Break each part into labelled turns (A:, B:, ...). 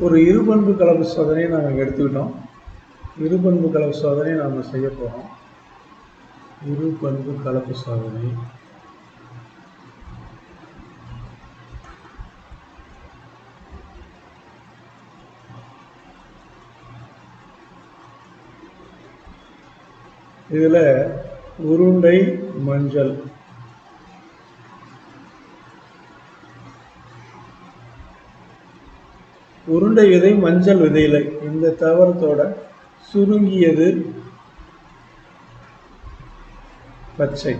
A: ஒரு இருபண்பு கலப்பு சோதனையை நாங்கள் எடுத்துக்கிட்டோம். இருபண்பு கலப்பு சோதனை நாம் செய்ய போகிறோம். இருபண்பு கலப்பு சோதனை இதில் உருண்டை மஞ்சள், உருண்டை விதை மஞ்சள் விதையிலை, இந்த தாவரத்தோட சுருங்கியது பச்சை,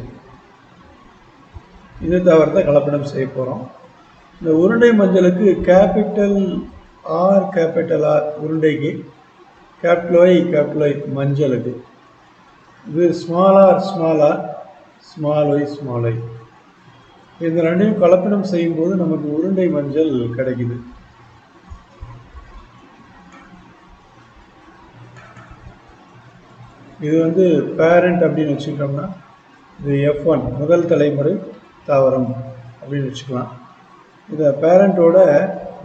A: இந்த தாவரத்தை கலப்படம் செய்ய போகிறோம். இந்த உருண்டை மஞ்சளுக்கு கேபிட்டல் ஆர் கேபிட்டல் ஆர் உருண்டைக்கு, கேபிட்டல் ஒய் மஞ்சளுக்கு, இது ஸ்மால் ஆர் ஸ்மால் ஒய். இந்த ரெண்டையும் கலப்படம் செய்யும்போது நமக்கு உருண்டை மஞ்சள் கிடைக்குது. இது வந்து பேரண்ட் அப்படின்னு வச்சுக்கிட்டோம்னா இது F1 முதல் தலைமுறை தாவரம் அப்படின்னு வச்சுக்கலாம். இதை பேரண்டோட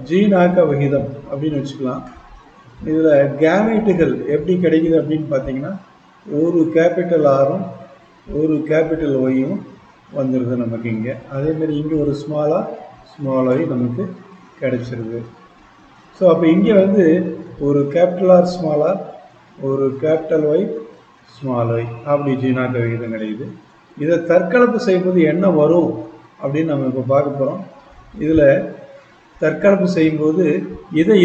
A: ஜீனாக்க விகிதம் அப்படின்னு வச்சுக்கலாம். இதில் கேமெட்டுகள் எப்படி கிடைக்குது அப்படின்னு பார்த்தீங்கன்னா ஒரு கேபிட்டல் ஆரும் ஒரு கேபிட்டல் ஒய்யும் வந்துடுது நமக்கு இங்கே. அதேமாதிரி இங்கே ஒரு ஸ்மால் ஒய் நமக்கு கிடைச்சிருது. ஸோ அப்போ இங்கே வந்து ஒரு கேபிட்டல் ஆர் ஸ்மால் ஆர், ஒரு கேபிட்டல் ஒய் ஸ்மால் ஒய் அப்படி ஜீனாக்க விகிதம் கிடைக்குது. இதை தற்கலப்பு செய்யும்போது என்ன வரும் அப்படின்னு நம்ம இப்போ பார்க்க போகிறோம். இதில் தற்கலப்பு செய்யும்போது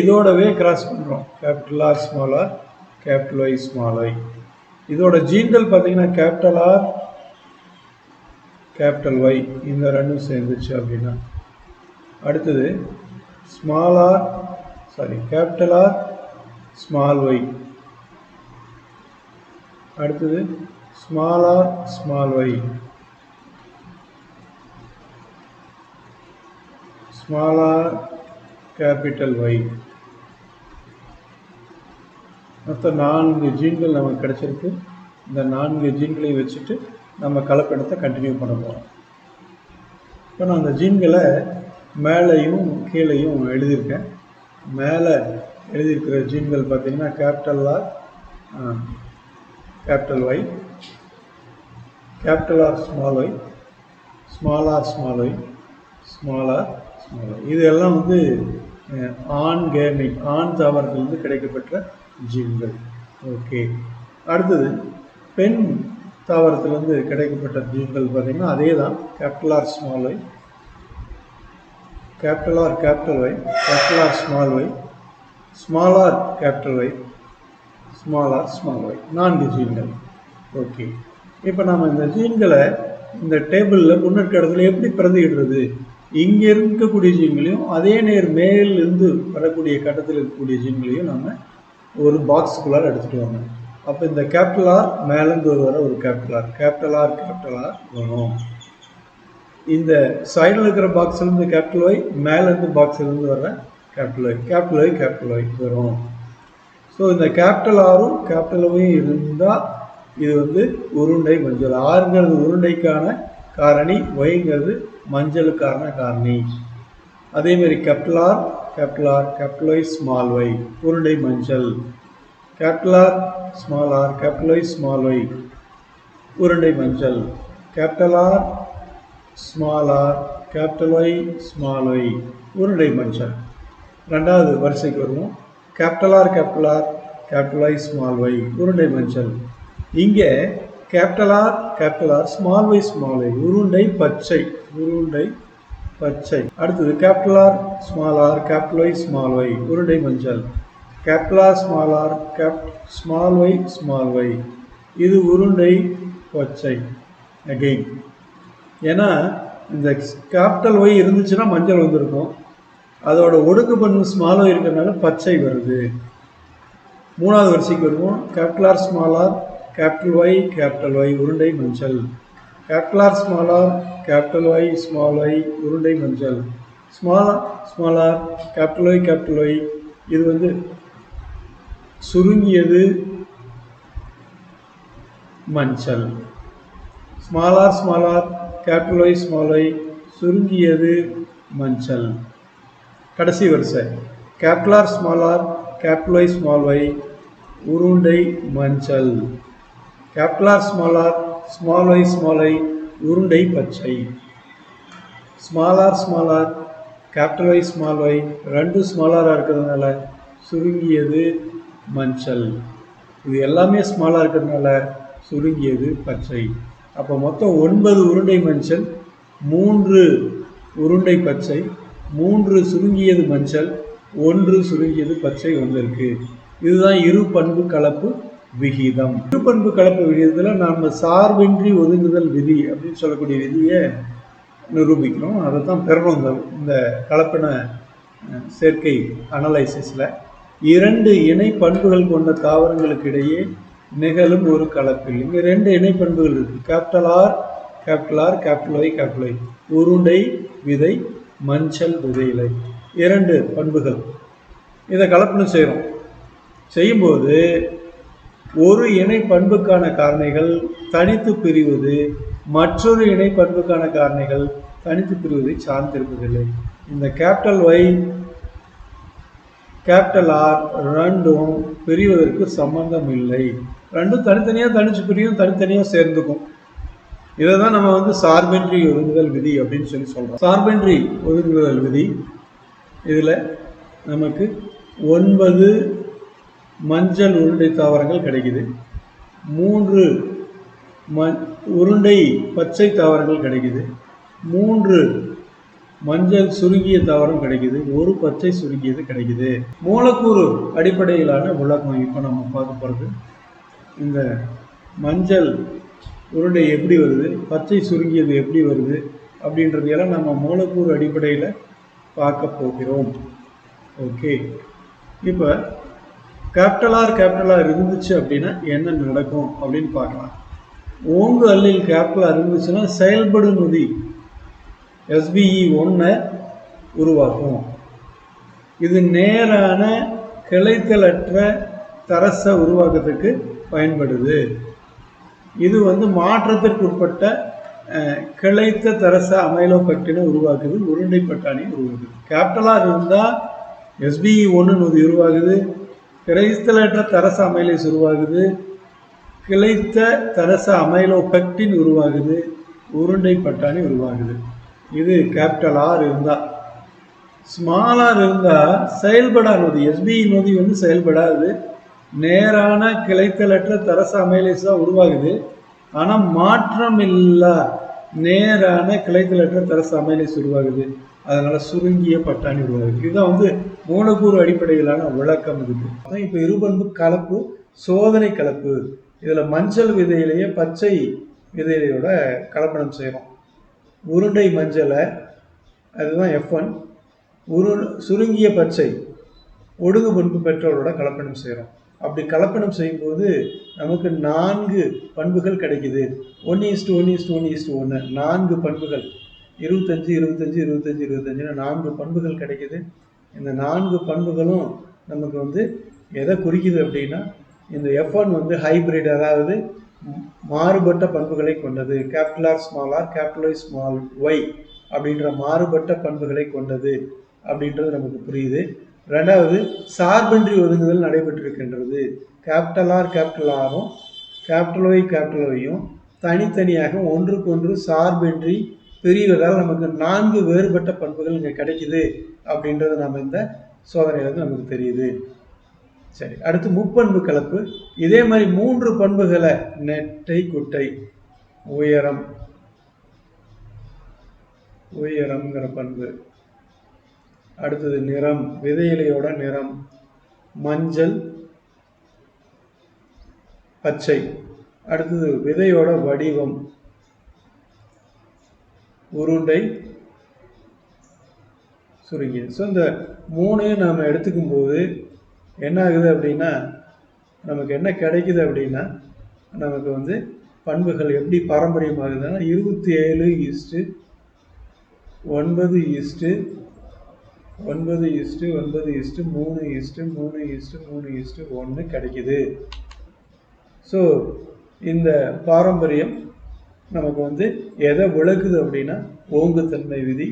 A: இதோடவே கிராஸ் பண்ணுறோம். Capital R capital Y small Y. இதோட ஜீன்கள் பார்த்தீங்கன்னா கேபிட்டல் ஆர் கேபிட்டல் ஒய் இந்த ரெண்டும் சேர்ந்துச்சு அப்படின்னா அடுத்தது கேபிட்டல் ஆர் ஸ்மால் ஒய், அடுத்தது small R small Y, small R capital Y. மொத்தம் 4 ஜீன்கள் நமக்கு கிடைச்சிருக்கு. இந்த 4 ஜீன்களை வச்சுட்டு நம்ம கலப்படத்தை கண்டினியூ பண்ண போகிறோம். இப்போ நான் அந்த ஜீன்களை மேலேயும் கீழேயும் எழுதியிருக்கேன். மேலே எழுதியிருக்கிற ஜீன்கள் பார்த்தீங்கன்னா capital R capital Y, capital R small Y, small R small Y, small R small Y. இது எல்லாம் வந்து ஆண் தாவரத்திலிருந்து கிடைக்கப்பட்ட ஜீன்கள். ஓகே, அடுத்தது பெண் தாவரத்திலிருந்து கிடைக்கப்பட்ட ஜீன்கள் பார்த்தீங்கன்னா அதே தான். Capital R small Y, capital R capital Y, capital R small Y, small R capital Y, small R small Y, 4 ஜீன்கள். ஓகே, இப்போ நாம் இந்த ஜீன்களை இந்த டேபிளில் முன்னெடுக்க இடத்துல எப்படி பிரதியிடுறது? இங்கே இருக்கக்கூடிய ஜீன்களையும் அதே மேலிருந்து வரக்கூடிய கட்டத்தில் இருக்கக்கூடிய ஜீன்களையும் நம்ம ஒரு பாக்ஸுக்குள்ளார எடுத்துகிட்டு வாங்க. அப்போ இந்த கேபிட்டல் ஆர் மேலேருந்து வர ஒரு கேபிட்டல் ஆர் வரும். இந்த சைடில் இருக்கிற பாக்ஸ்லேருந்து கேபிட்டல் ஒய், மேலேருந்து பாக்ஸ்லேருந்து வர கேபிட்டல் ஒய் வரும். ஸோ இந்த கேபிட்டல் ஆரும் கேபிட்டல் ஒய்யும் இருந்தால் இது வந்து உருண்டை மஞ்சள். ஆறுங்கிறது உருண்டைக்கான காரணி, ஒய்ங்கிறது மஞ்சளுக்கான காரணி. அதேமாரி capital R capital Y small Y உருண்டை மஞ்சள், capital R capital Y small Y உருண்டை மஞ்சள், capital R capital Y small Y உருண்டை மஞ்சள். ரெண்டாவது வரிசைக்கு வருவோம். Capital R capital Y small Y உருண்டை மஞ்சள். இங்கே கேபிட்டல் ஆர் ஸ்மால் ஒய் உருண்டை பச்சை. அடுத்தது capital R capital Y small Y உருண்டை மஞ்சள், கேபிட்டல் ஆர் ஸ்மால் ஒய் இது உருண்டை பச்சை. அகெயின் ஏன்னா இந்த கேபிட்டல் ஒய் இருந்துச்சுன்னா மஞ்சள் வந்திருக்கும். அதோட ஒடுக்கு பண்ணு ஸ்மால் ஒய் இருக்கிறதுனால பச்சை வருது. மூணாவது வரிசைக்கு வருவோம். கேபிட்டல் ஆர் கேபிட்டல் ஒய் உருண்டை மஞ்சள், capital R capital Y small Y உருண்டை மஞ்சள், ஸ்மால் ஆர் கேபிட்டல் ஒய் இது வந்து சுருங்கியது மஞ்சள். ஸ்மால் ஆர் கேபிட்டல் ஒய் சுருங்கியது மஞ்சள். கடைசி வரிசை capital R, capital Y, small Y, உருண்டை மஞ்சள். கேபிட்டல் ஆர், ஸ்மால் ஒய், உருண்டை பச்சை. Small R, capital Y, small Y, ரெண்டு ஸ்மாலாக இருக்கிறதுனால சுருங்கியது மஞ்சள். இது எல்லாமே ஸ்மாலாக இருக்கிறதுனால சுருங்கியது பச்சை. அப்போ மொத்தம் 9 உருண்டை மஞ்சள், 3 உருண்டை பச்சை, 3 சுருங்கியது மஞ்சள், 1 சுருங்கியது பச்சை வந்திருக்கு. இதுதான் இரு பண்பு கலப்பு விகிதம். இரு பண்பு கலப்பு விகிதத்தில் நாம் சார்பின்றி ஒதுங்குதல் விதி அப்படின்னு சொல்லக்கூடிய விதியை நிரூபிக்கிறோம். அதை தான் பெறணும் இந்த கலப்பின சேர்க்கை அனலைசிஸில். 2 இணை பண்புகள் கொண்ட தாவரங்களுக்கு இடையே நிகழும் ஒரு கலப்பில் இங்கே 2 இணை பண்புகள் இருக்குது. கேபிட்டல் ஆர், கேபிட்டல் ஒய், உருண்டை விதை, மஞ்சள் விதை இலை, 2 பண்புகள். இதை கலப்பினம் செய்கிறோம். செய்யும்போது ஒரு இணை பண்புக்கான காரணிகள் தனித்து பிரிவது மற்றொரு இணை பண்புக்கான காரணிகள் தனித்து பிரிவதை சார்ந்திருப்பதில்லை. இந்த கேபிட்டல் ஒய், கேபிட்டல் ஆர் ரெண்டும் பிரிவதற்கு சம்பந்தம் இல்லை. ரெண்டும் தனித்தனியாக தனிச்சு பிரியும், தனித்தனியாக சேர்ந்துக்கும். இதை தான் நம்ம சார்பின்றி ஒதுங்குதல் விதி அப்படின்னு சொல்கிறோம். சார்பின்றி ஒதுங்குதல் விதி இதில் நமக்கு 9 மஞ்சள் உருண்டை தாவரங்கள் கிடைக்குது, 3 உருண்டை பச்சை தாவரங்கள் கிடைக்குது, 3 மஞ்சள் சுருங்கிய தாவரம் கிடைக்குது, 1 பச்சை சுருங்கியது கிடைக்குது. மூலக்கூறு அடிப்படையிலான விளக்கம் இப்போ நம்ம பார்க்க போகிறது. இந்த மஞ்சள் உருண்டை எப்படி வருது, பச்சை சுருங்கியது எப்படி வருது அப்படின்றதையெல்லாம் நம்ம மூலக்கூறு அடிப்படையில் பார்க்க போகிறோம். ஓகே, இப்போ கேபிட்டல் ஆர் இருந்துச்சு அப்படின்னா என்ன நடக்கும் அப்படின்னு பார்க்கலாம். ஓங்கு அல்லில் கேபிட்டல் ஆர் இருந்துச்சுன்னா செயல்படும் நொதி SBE1 உருவாக்கும். இது நேரான கிளைத்தலற்ற தரச உருவாக்கத்துக்கு பயன்படுது. இது மாற்றத்திற்கு உட்பட்ட கிளைத்த தரச அமைலோபெக்டினை உருவாக்குது, உருண்டை பட்டாணியை உருவாக்குது. கேபிட்டல் ஆர் இருந்தால் SBE1 நொதி உருவாகுது, கிளைத்தலற்ற தரச அமைலேஸ் உருவாகுது, கிளைத்த தரச அமைலோபெக்டின் உருவாகுது, உருண்டை பட்டாணி உருவாகுது. இது கேபிட்டல் ஆர் இருந்தால். ஸ்மால் ஆர் இருந்தால் செயல்படா நொதி, SBE நொதி செயல்படாது, நேரான கிளைத்தலற்ற தரச அமைலேஸ் தான் உருவாகுது. ஆனால் மாற்றம் இல்லா நேரான கிளைத்தலற்ற தரச அமைலேஸ் உருவாகுது, அதனால் சுருங்கிய பட்டாணி உருவாகுது. இதுதான் மூலக்கூறு அடிப்படையிலான விளக்கம் இருக்குது. இப்போ இருபண்பு கலப்பு சோதனை கலப்பு. இதில் மஞ்சள் விதையிலேயே பச்சை விதையிலையோட கலப்படம் செய்கிறோம். உருண்டை மஞ்சளை, அதுதான் F1, சுருங்கிய பச்சை ஒடுங்கு பண்பு பெற்றோரோட கலப்படம் செய்கிறோம். அப்படி கலப்படம் செய்யும்போது நமக்கு 4 பண்புகள் கிடைக்குது. 1:1:1:1, 4 பண்புகள், 25 25 25 25 4 பண்புகள் கிடைக்குது. இந்த 4 பண்புகளும் நமக்கு எதை குறிக்குது அப்படின்னா, இந்த F1 ஹைபிரிட், அதாவது மாறுபட்ட பண்புகளை கொண்டது. Capital R, capital Y, small Y அப்படின்ற மாறுபட்ட பண்புகளை கொண்டது அப்படின்றது நமக்கு புரியுது. ரெண்டாவது, சார்பின்றி ஒதுங்குதல் நடைபெற்றிருக்கின்றது. கேபிட்டல் ஆரும் கேபிட்டல் ஒய்யும் தனித்தனியாக ஒன்றுக்கொன்று சார்பின்றி பிரிவதால் நமக்கு 4 வேறுபட்ட பண்புகள் இங்கே கிடைக்குது அப்படின்றது நம்ம இந்த சோதனையிலிருந்து நமக்கு தெரியுது. சரி, அடுத்து முப்பண்பு கலப்பு. இதே மாதிரி 3 பண்புகளை, நெட்டை குட்டை, உயரம்ங்கிற பண்பு, அடுத்தது நிறம், விதையிலையோட நிறம், மஞ்சள் பச்சை, அடுத்தது விதையோட வடிவம், உருண்டை சுருங்கியது. ஸோ இந்த 3 நாம் எடுத்துக்கும் போது என்ன ஆகுது அப்படின்னா, நமக்கு என்ன கிடைக்குது அப்படின்னா, நமக்கு பண்புகள் எப்படி பாரம்பரியமாகுதுன்னா 27:9:9:9:1 கிடைக்குது. ஸோ இந்த பாரம்பரியம் நமக்கு எதை விளக்குது அப்படின்னா, ஓங்குத்தன்மை விதி,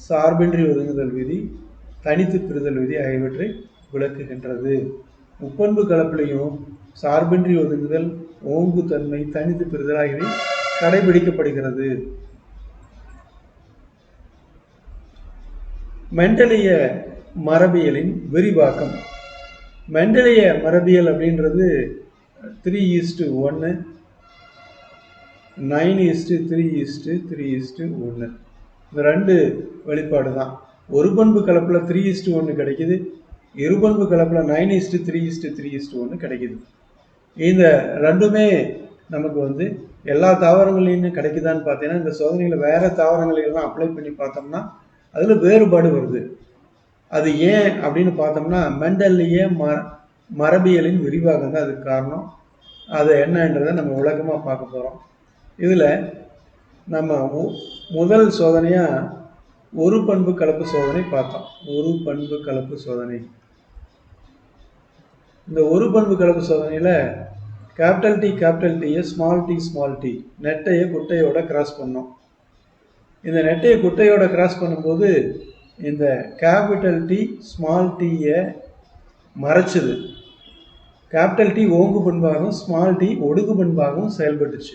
A: சார்பின்றி ஒதுங்குதல் விதி, தனித்து பிரிதல் விதி ஆகியவற்றை விளக்குகின்றது. முப்பண்பு கலப்பிலையும் சார்பின்றி ஒதுங்குதல், ஓங்கு தன்மை, தனித்து பிரிதல் ஆகியவை கடைபிடிக்கப்படுகிறது. மெண்டலிய மரபியலின் விரிவாக்கம். மெண்டலிய மரபியல் அப்படின்றது 3:1, 9:3:3:1 இந்த 2 வெளிப்பாடு தான். ஒரு பண்பு கலப்பில் 3:1 கிடைக்குது, இருபண்பு கலப்பில் 9:3:3:1 கிடைக்குது. இந்த ரெண்டுமே நமக்கு வந்து எல்லா தாவரங்களையும் கிடைக்குதான்னு பார்த்தீங்கன்னா, இந்த சோதனைகளை வேற தாவரங்களெல்லாம் அப்ளை பண்ணி பார்த்தோம்னா அதில் வேறுபாடு வருது. அது ஏன் அப்படின்னு பார்த்தோம்னா, மெண்டலிய மரபியலின் விரிவாக்கம் தான் அதுக்கு காரணம். அது என்னன்றதை நம்ம விளக்கமாக பார்க்க போகிறோம். இதில் நம்ம முதல் சோதனையாக ஒரு பண்பு கலப்பு சோதனை பார்த்தோம். ஒரு பண்பு கலப்பு சோதனை. இந்த ஒரு பண்பு கலப்பு சோதனையில் கேபிட்டல் டியை ஸ்மால் டி நெட்டையை குட்டையோட கிராஸ் பண்ணோம். இந்த நெட்டையை குட்டையோட கிராஸ் பண்ணும்போது இந்த கேபிட்டல் டி ஸ்மால் டீயை மறைச்சது. கேபிட்டல் டி ஓங்கு பண்பாகவும் ஸ்மால் டி ஒடுங்கு பண்பாகவும் செயல்பட்டுச்சு.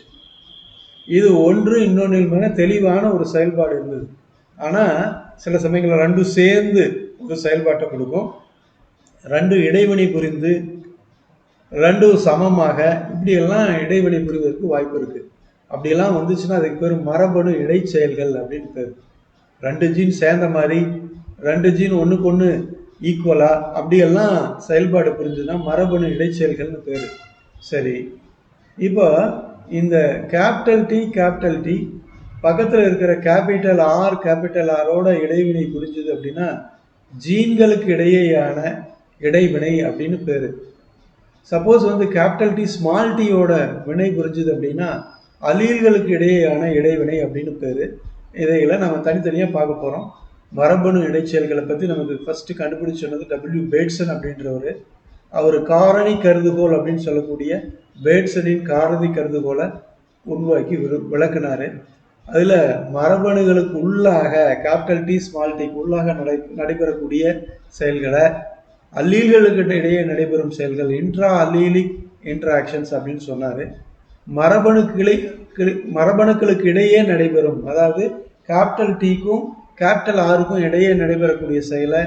A: இது ஒன்று இன்னொன்றில் மேலே தெளிவான ஒரு செயல்பாடு இருந்தது. ஆனால் சில சமயங்களில் ரெண்டும் சேர்ந்து ஒரு செயல்பாட்டை கொடுக்கும். ரெண்டு இடைவினை புரிந்து ரெண்டும் சமமாக இப்படியெல்லாம் இடைவினை புரிவதற்கு வாய்ப்பு இருக்குது. அப்படியெல்லாம் வந்துச்சுன்னா அதுக்கு பேர் மரபணு இடைச்செயல்கள் அப்படின்னு பேர். 2 ஜீன் சேர்ந்த மாதிரி 2 ஜீன் ஒன்றுக்கு ஒன்று ஈக்குவலாக அப்படியெல்லாம் செயல்பாடு புரிஞ்சுன்னா மரபணு இடைச்செயல்கள்னு பேர். சரி, இப்போ இந்த கேபிட்டல் டி பக்கத்தில் இருக்கிற கேபிட்டல் ஆரோட இடைவினை புரிஞ்சுது அப்படின்னா ஜீன்களுக்கு இடையேயான இடைவினை அப்படின்னு பேர். சப்போஸ் வந்து கேபிட்டல் டி ஸ்மால் டீயோட வினை புரிஞ்சுது அப்படின்னா அலீல்களுக்கு இடையேயான இடைவினை அப்படின்னு பேர். இதையெல்லாம் நம்ம தனித்தனியாக பார்க்க போகிறோம். மரபணு இடைச்செயல்களை பற்றி நமக்கு ஃபஸ்ட்டு கண்டுபிடிச்சு சொன்னது W. பேட்சன் அப்படின்றவர். அவர் காரணி கருதுகோள் அப்படின்னு சொல்லக்கூடிய பேட்சனின் காரணி கருதுகோளை உருவாக்கி விளக்குனார். அதில் மரபணுகளுக்கு உள்ளாக கேபிட்டல் டி ஸ்மால் டிக்கு உள்ளாக நடைபெறக்கூடிய செயல்களை, அல்லீல்களுக்கு இடையே நடைபெறும் செயல்கள் இன்ட்ரா அல்லீலிக் இன்ட்ராக்ஷன்ஸ் அப்படின்னு சொன்னார். மரபணுக்களுக்கு இடையே நடைபெறும், அதாவது கேபிட்டல் டிக்கும் கேபிட்டல் ஆருக்கும் இடையே நடைபெறக்கூடிய செயலை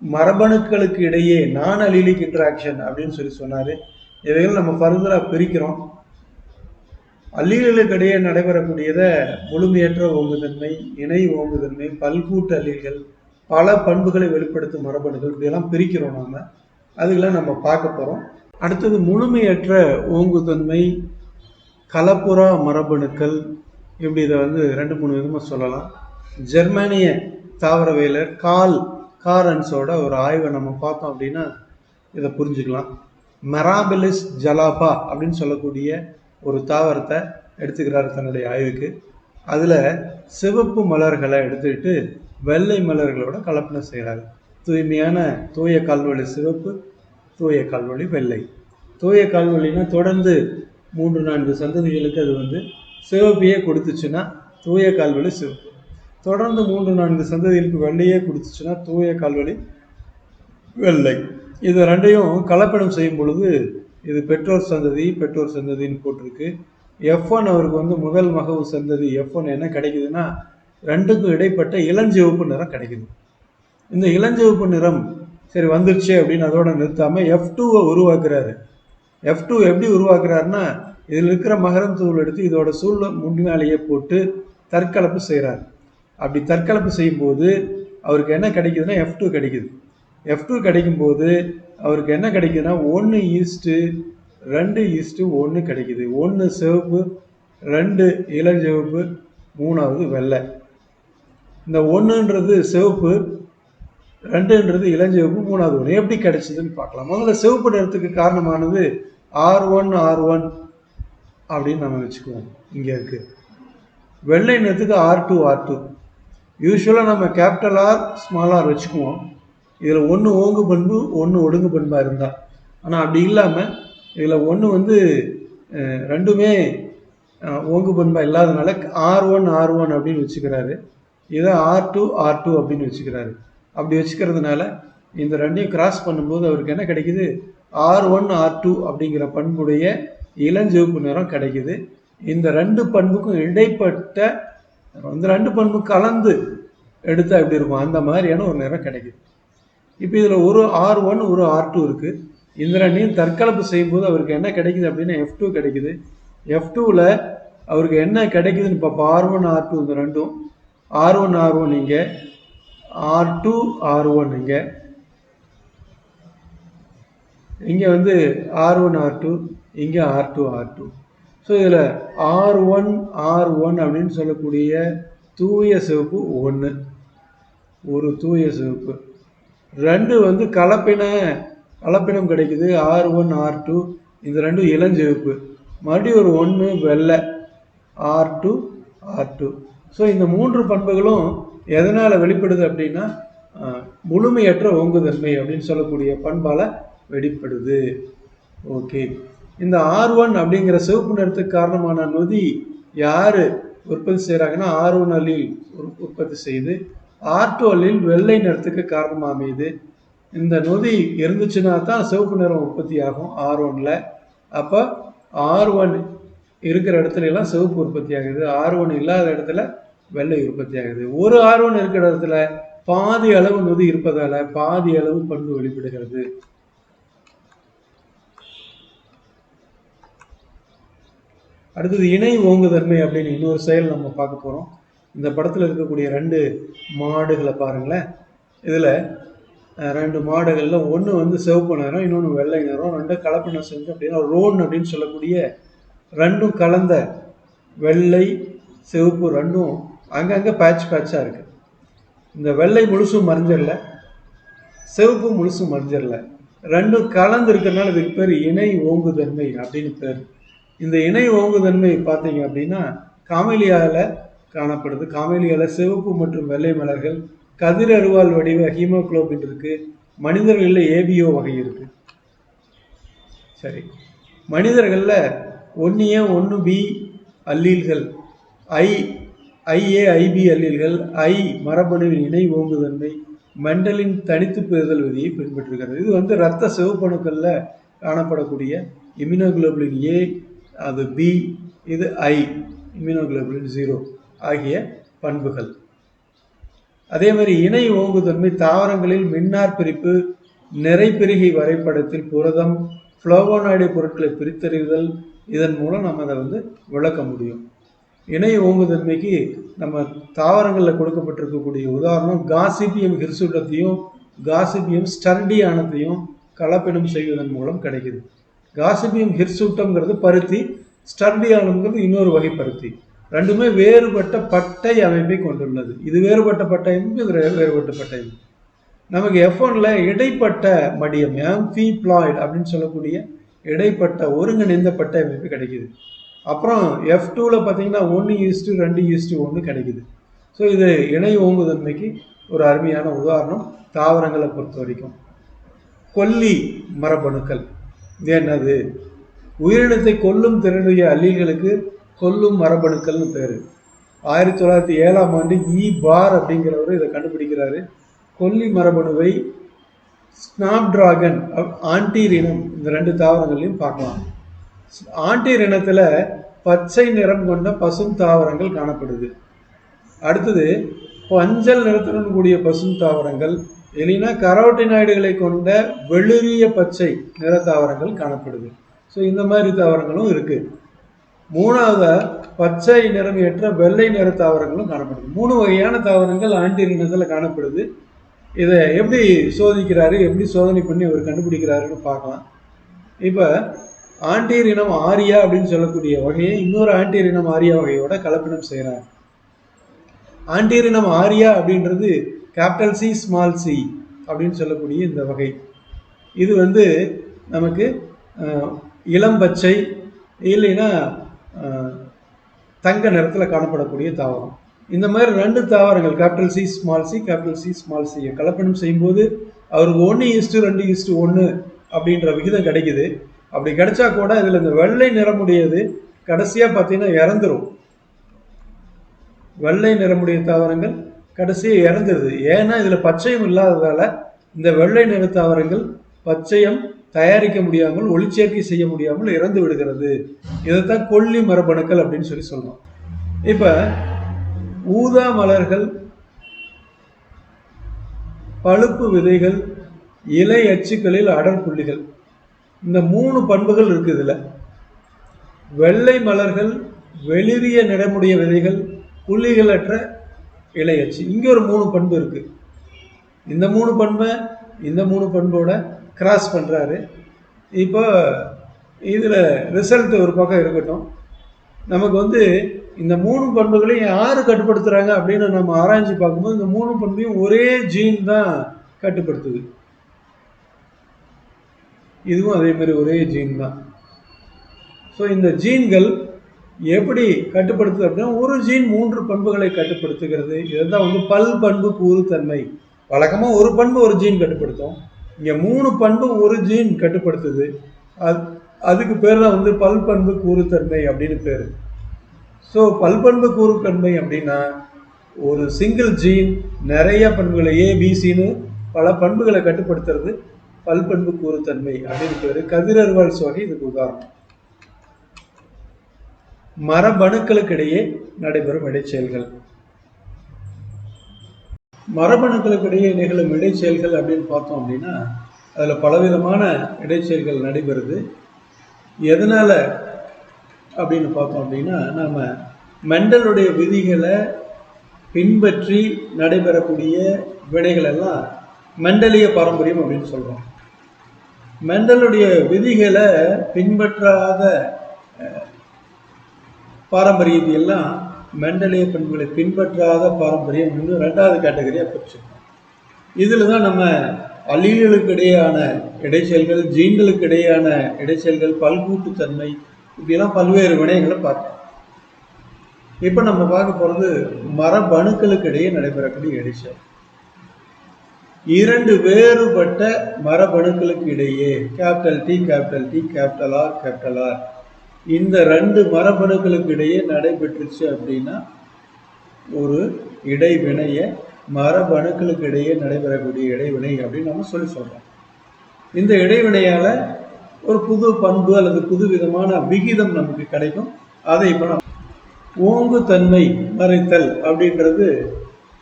A: மரபணுக்களுக்கு இடையே நான் அல்லீலிக் இன்ட்ராக்ஷன் அப்படின்னு சொன்னார். இவைகள் நம்ம ஃபர்தராக பிரிக்கிறோம். அல்லீல்களுக்கு இடையே நடைபெறக்கூடியதை முழுமையற்ற ஓங்குதன்மை, இணை ஓங்குதன்மை, பல்கூட்டு அல்லீல்கள், பல பண்புகளை வெளிப்படுத்தும் மரபணுகள், இப்படியெல்லாம் பிரிக்கிறோம். நாம் அதுக்கெல்லாம் நம்ம பார்க்க போகிறோம். அடுத்தது முழுமையற்ற ஓங்குதன்மை, கலப்புறா மரபணுக்கள், இப்படி இதை வந்து 2-3 விதமாக சொல்லலாம். ஜெர்மானிய தாவரவியலர் காரன்ஸோட ஒரு ஆய்வை நம்ம பார்த்தோம் அப்படின்னா இதை புரிஞ்சுக்கலாம். மெராபிலிஸ் ஜலாபா அப்படின்னு சொல்லக்கூடிய ஒரு தாவரத்தை எடுத்துக்கிறாரு தன்னுடைய ஆய்வுக்கு. அதில் சிவப்பு மலர்களை எடுத்துக்கிட்டு வெள்ளை மலர்களோட கலப்பனை செய்கிறாரு. தூய்மையான தூய கால்வழி சிவப்பு, தூய கால்வழி வெள்ளை. தூய கால்வழினா தொடர்ந்து 3-4 சந்ததிகளுக்கு அது வந்து சிவப்பையே கொடுத்துச்சுன்னா தூய கால்வழி சிவப்பு. தொடர்ந்து 3-4 சந்ததிகளுக்கு வெள்ளையே கொடுத்துச்சுன்னா தூய கால்வழி வெள்ளை. இது ரெண்டையும் கலப்படம் செய்யும் பொழுது இது பெற்றோர் சந்ததின்னு போட்டிருக்கு. F1 அவருக்கு வந்து முதல் மகவு சந்ததி F1 என்ன கிடைக்குதுன்னா 2க்கும் இடைப்பட்ட இளஞ்சிவப்பு நிறம் கிடைக்குது. இந்த இளஞ்சிவப்பு நிறம் சரி வந்துருச்சு அப்படின்னு அதோட நிறுத்தாமல் F2-வை உருவாக்குறாரு. F2 எப்படி உருவாக்குறாருன்னா இதில் இருக்கிற மகரம் தூள் எடுத்து இதோட சூழலை முன்னாலேயே போட்டு தற்கலப்பு செய்கிறார். அப்படி தற்கலப்பு செய்யும்போது அவருக்கு என்ன கிடைக்குதுன்னா F2 கிடைக்குது. F2 கிடைக்கும்போது அவருக்கு என்ன கிடைக்குதுன்னா 1:2:1 கிடைக்குது. 1 சிவப்பு, 2 இளஞ்சிவப்பு, 3வது வெள்ளை. இந்த 1ன்றது சிவப்பு, 2ன்றது இளஞ்சிவப்பு, 3வது ஒன்று எப்படி கிடைச்சதுன்னு பார்க்கலாம். முதல்ல சிவப்பு நிறத்துக்கு காரணமானது R1 அப்படின்னு நம்ம வச்சுக்குவோம். இங்கே இருக்கு. வெள்ளை நிறத்துக்கு R2. யூஸ்வலாக நம்ம கேபிட்டல் ஆர் ஸ்மால் ஆர் வச்சுக்குவோம். இதில் 1 ஓங்கு பண்பு 1 ஒடுங்கு பண்பாக இருந்தால். ஆனால் அப்படி இல்லாமல் இதில் 1 வந்து ரெண்டுமே ஓங்கு பண்பாக இல்லாதனால R1 அப்படின்னு வச்சுக்கிறாரு. இதை R2 அப்படின்னு வச்சுக்கிறாரு. அப்படி வச்சுக்கிறதுனால இந்த ரெண்டையும் கிராஸ் பண்ணும்போது அவருக்கு என்ன கிடைக்குது, R1 R2 அப்படிங்கிற பண்புடைய இளஞ்சிவப்பு நிறம் கிடைக்குது. இந்த ரெண்டு பண்புக்கும் இடைப்பட்ட இந்த ரெண்டு பண்பு கலந்து எடுத்தா எப்படி இருக்கும், அந்த மாதிரியான ஒரு நிறம் கிடைக்குது. இப்போ இதில் ஒரு R1 ஒரு R2 இருக்குது. இந்த ரெண்டையும் தற்கலப்பு செய்யும்போது அவருக்கு என்ன கிடைக்குது அப்படின்னா F2 கிடைக்குது. F2வில் அவருக்கு என்ன கிடைக்குதுன்னு பார்ப்போம். R1 R2 இந்த ரெண்டும், R1 R1 இங்கே, R2 R1 இங்கே வந்து R1 R2 இங்கே R2 R2. ஸோ இதில் R1 R1 அப்படின்னு சொல்லக்கூடிய தூய சிவப்பு 1, ஒரு தூய சிவப்பு. ரெண்டு வந்து கலப்பினம் கிடைக்குது, R1 R2 இந்த ரெண்டும் இளஞ்சிவப்பு. மறுபடியும் ஒரு 1 வெள்ளை, R2 R2. ஸோ இந்த மூன்று பண்புகளும் எதனால் வெளிப்படுது அப்படின்னா முழுமையற்ற ஓங்குதன்மை அப்படின்னு சொல்லக்கூடிய பண்பால் வெளிப்படுது. ஓகே, இந்த R1 அப்படிங்கிற சிவப்பு நிறத்துக்கு காரணமான நொதி யார் உற்பத்தி செய்கிறாங்கன்னா R1 அல்லீல் உற்பத்தி செய்து, R2 அல்லீல் வெள்ளை நிறத்துக்கு காரணமாக அமையுது. இந்த நொதி இருந்துச்சுன்னா தான் சிவப்பு நிறம் உற்பத்தி ஆகும் R1ல். அப்போ R1 இருக்கிற இடத்துல எல்லாம் சிவப்பு உற்பத்தி ஆகுது, R1 இல்லாத இடத்துல வெள்ளை உற்பத்தி ஆகுது. ஒரு R1 இருக்கிற இடத்துல பாதி அளவு நொதி இருப்பதால பாதி அளவு பண்பு வெளிப்படுகிறது. அடுத்தது இணை ஓங்குதன்மை அப்படின்னு இன்னொரு செயல் நம்ம பார்க்க போகிறோம். இந்த படத்தில் இருக்கக்கூடிய ரெண்டு மாடுகளை பாருங்களேன். இதில் ரெண்டு மாடுகளில் ஒன்று வந்து சிவப்பு நிறம், இன்னொன்று வெள்ளை நிறம். ரெண்டும் கலப்பினம் செஞ்சு அப்படின்னா ரோன் அப்படின்னு சொல்லக்கூடிய ரெண்டும் கலந்த வெள்ளை சிவப்பு ரெண்டும் அங்கங்கே பேட்சாக இருக்குது. இந்த வெள்ளை முழுசும் மறைஞ்சிடல, சிவப்பு முழுசும் மறைஞ்சிடல, ரெண்டும் கலந்து இருக்கிறதுனால இதுக்கு பேர் இணை ஓங்குதன்மை அப்படின்னு பேர். இந்த இணை ஓங்குதன்மை பார்த்தீங்க அப்படின்னா காமெலியாவில் காணப்படுது. காமெலியாவில் சிவப்பு மற்றும் வெள்ளை மலர்கள், கதிர் அருவால் வடிவ ஹீமோகுளோபின் இருக்குது. மனிதர்களில் ஏபிஓ வகை இருக்குது. சரி, மனிதர்களில் 1A 1B அல்லீல்கள், IA IB அல்லீல்கள், மரபணுவின் இணை ஓங்குதன்மை மெண்டலின் தனித்து பெறுதல் விதியை பின்பற்றுகிறது. இது வந்து இரத்த சிவப்பணுக்களில் காணப்படக்கூடிய இம்யூனோகுளோபுலின் A, அது B, இது I, இம்யூனோகுளோபுலின் 0 ஆகிய பண்புகள். அதே மாதிரி இணை ஓங்குதன்மை தாவரங்களில் மின்னார் பிரிப்பு, நிறைப்பெருகி வரைபடத்தில் புரதம், ஃப்ளோவோனாய்டு பொருட்களை பிரித்தறிதல், இதன் மூலம் நம்ம அதை வந்து விளக்க முடியும். இணை ஓங்குதன்மைக்கு நம்ம தாவரங்களில் கொடுக்கப்பட்டிருக்கக்கூடிய உதாரணம் காசிபியம் ஹிர்சுட்டத்தையும் காசிபியம் ஸ்டர்டியானத்தையும் கலப்பினம் செய்வதன் மூலம் கிடைக்குது. காசிபியம் ஹிர்சுட்டம்ங்கிறது பருத்தி, ஸ்டர்டியானம்ங்கிறது இன்னொரு வகை பருத்தி. ரெண்டுமே வேறுபட்ட பட்டை அமைப்பை கொண்டுள்ளது. இது வேறுபட்ட பட்டை அமைப்பு, இது வேறுபட்ட பட்டை அமைப்பு. நமக்கு F1ல் இடைப்பட்ட மடியம் ஆம்பிப்ளாய்டு அப்படின்னு சொல்லக்கூடிய இடைப்பட்ட ஒருங்கிணைந்த பட்டை அமைப்பு கிடைக்குது. அப்புறம் F2ல் பார்த்தீங்கன்னா 1:2:1 கிடைக்குது. ஸோ இது இணை ஓங்குதன்மைக்கு ஒரு அருமையான உதாரணம் தாவரங்களை பொறுத்த வரைக்கும். கொல்லி மரபணுக்கள் இது என்னது? உயிரினத்தை கொல்லும் திறனுடைய அல்லீல்களுக்கு கொல்லும் மரபணுக்கள்னு பேர். 1907ஆம் ஆண்டு பார் அப்படிங்கிறவர் இதை கண்டுபிடிக்கிறாரு. கொல்லி மரபணுவை ஸ்னாப்டிராகன், ஆண்டீர் இனம், இந்த ரெண்டு தாவரங்களையும் பார்க்கலாம். ஆண்டீர் இனத்தில் பச்சை நிறம் கொண்ட பசும் தாவரங்கள் காணப்படுது. அடுத்தது மஞ்சள் நிறத்துடன் கூடிய பசும் தாவரங்கள், இல்லைன்னா கரோட்டினாய்டுகளை கொண்ட வெளிரிய பச்சை நிற தாவரங்கள் காணப்படுது. ஸோ இந்த மாதிரி தாவரங்களும் இருக்குது. மூணாவது பச்சை நிறம் ஏற்ற வெள்ளை நிற தாவரங்களும் காணப்படுது. 3 வகையான தாவரங்கள் ஆண்டீர் இனத்தில் காணப்படுது. இதை எப்படி சோதிக்கிறாரு, எப்படி சோதனை பண்ணி அவர் கண்டுபிடிக்கிறாருன்னு பார்க்கலாம். இப்போ ஆண்டீர் இனம் ஆரியா அப்படின்னு சொல்லக்கூடிய வகையை இன்னொரு ஆண்டீர் இனம் ஆரியா வகையோட கலப்பினம் செய்கிறார். ஆண்டீர் இனம் ஆரியா அப்படின்றது C c அப்படின்னு சொல்லக்கூடிய இந்த வகை. இது வந்து நமக்கு இளம்பச்சை இல்லைன்னா தங்க நிறத்தில் காணப்படக்கூடிய தாவரம். இந்த மாதிரி ரெண்டு தாவரங்கள் C c கலப்பினம் செய்யும்போது அவருக்கு 1:2:1 அப்படின்ற விகிதம் கிடைக்குது. அப்படி கிடைச்சா கூட இதில் இந்த வெள்ளை நிறமுடையது கடைசியாக பார்த்தீங்கன்னா இறந்துரும். வெள்ளை நிறமுடைய தாவரங்கள் கடைசியை இறந்துருது. ஏன்னா இதில் பச்சையம் இல்லாததால் இந்த வெள்ளை நிற தாவரங்கள் பச்சையம் தயாரிக்க முடியாமல் ஒளிச்சேர்க்கை செய்ய முடியாமல் இறந்து விடுகிறது. இதைத்தான் கொல்லி மரபணுக்கள் அப்படின்னு சொல்லி சொல்றோம். இப்போ ஊதா மலர்கள், பழுப்பு விதைகள், இலை அச்சுக்களில் அடர் புள்ளிகள், இந்த 3 பண்புகள் இருக்கு. இதில் வெள்ளை மலர்கள், வெளிரிய நிறமுடைய விதைகள், புள்ளிகளற்ற இலை அச்சு, இங்கே ஒரு 3 பண்பு இருக்கு. இந்த 3 பண்பை இந்த 3 பண்போட கிராஸ் பண்ணுறாரு. இப்போ இதில் ரிசல்ட் ஒரு பக்கம் இருக்கட்டும். நமக்கு இந்த 3 பண்புகளையும் யார் கட்டுப்படுத்துகிறாங்க அப்படின்னு நம்ம ஆராய்ச்சி பார்க்கும்போது இந்த 3 பண்பையும் ஒரே ஜீன் தான் கட்டுப்படுத்துது. இதுவும் அதே மாதிரி ஒரே ஜீன் தான். ஸோ இந்த ஜீன்கள் எப்படி கட்டுப்படுத்துது அப்படின்னா, ஒரு ஜீன் 3 பண்புகளை கட்டுப்படுத்துகிறது. இதுதான் பல் பண்பு கூறுத்தன்மை. வழக்கமாக ஒரு பண்பு ஒரு ஜீன் கட்டுப்படுத்தும். இங்கே 3 பண்பு ஒரு ஜீன் கட்டுப்படுத்துது. அதுக்கு பேர் தான் பல் பண்பு கூறுத்தன்மை அப்படின்னு பேர். ஸோ பல்பண்பு கூறுத்தன்மை அப்படின்னா ஒரு சிங்கிள் ஜீன் நிறைய பண்புகளை ஏபிசின்னு பல பண்புகளை கட்டுப்படுத்துறது பல்பண்பு கூறுத்தன்மை அப்படின்னு பேர். கதிரறுவால் வகை இதுக்கு உதாரணம். மரபணுக்களுக்கிடையே நடைபெறும் இடைச்செயல்கள். மரபணுக்களுக்கிடையே நிகழும் இடைச்செயல்கள் அப்படின்னு பார்த்தோம் அப்படின்னா அதில் பலவிதமான இடைச்செயல்கள் நடைபெறுது. எதனால் அப்படின்னு பார்த்தோம் அப்படின்னா, நாம் மெண்டலுடைய விதிகளை பின்பற்றி நடைபெறக்கூடிய வினைகள் எல்லாம் மெண்டலிய பாரம்பரியம் அப்படின்னு சொல்கிறோம். மெண்டலுடைய விதிகளை பின்பற்றாத பாரம்பரியத்தை எல்லாம் மெண்டலிய பண்புகளை பின்பற்றாத பாரம்பரியம் இன்னும் 2வது கேட்டகரியாக பிரிச்சிருக்கோம். இதில் தான் நம்ம அல்லீல்களுக்கு இடையேயான இடைச்செயல்கள், ஜீன்களுக்கு இடையேயான இடைச்செயல்கள், பல்கூட்டுத்தன்மை, இப்படிலாம் பல்வேறு வினைகளை பார்க்கலாம். இப்போ நம்ம பார்க்க போகிறது மரபணுக்களுக்கு இடையே நடைபெறக்கூடிய இடைச்செயல். 2 வேறுபட்ட மரபணுக்களுக்கு இடையே கேபிட்டல் டி, கேபிட்டல் ஆர், இந்த 2 மரபணுக்களுக்கு இடையே நடைபெற்றுச்சு அப்படின்னா ஒரு இடைவினையை மரபணுக்களுக்கு இடையே நடைபெறக்கூடிய இடைவினை அப்படின்னு நம்ம சொல்கிறோம். இந்த இடைவினையால் ஒரு புது பண்பு அல்லது புது விதமான விகிதம் நமக்கு கிடைக்கும். அதை இப்போ நம்ம ஓங்குத்தன்மை மறைத்தல் அப்படின்றது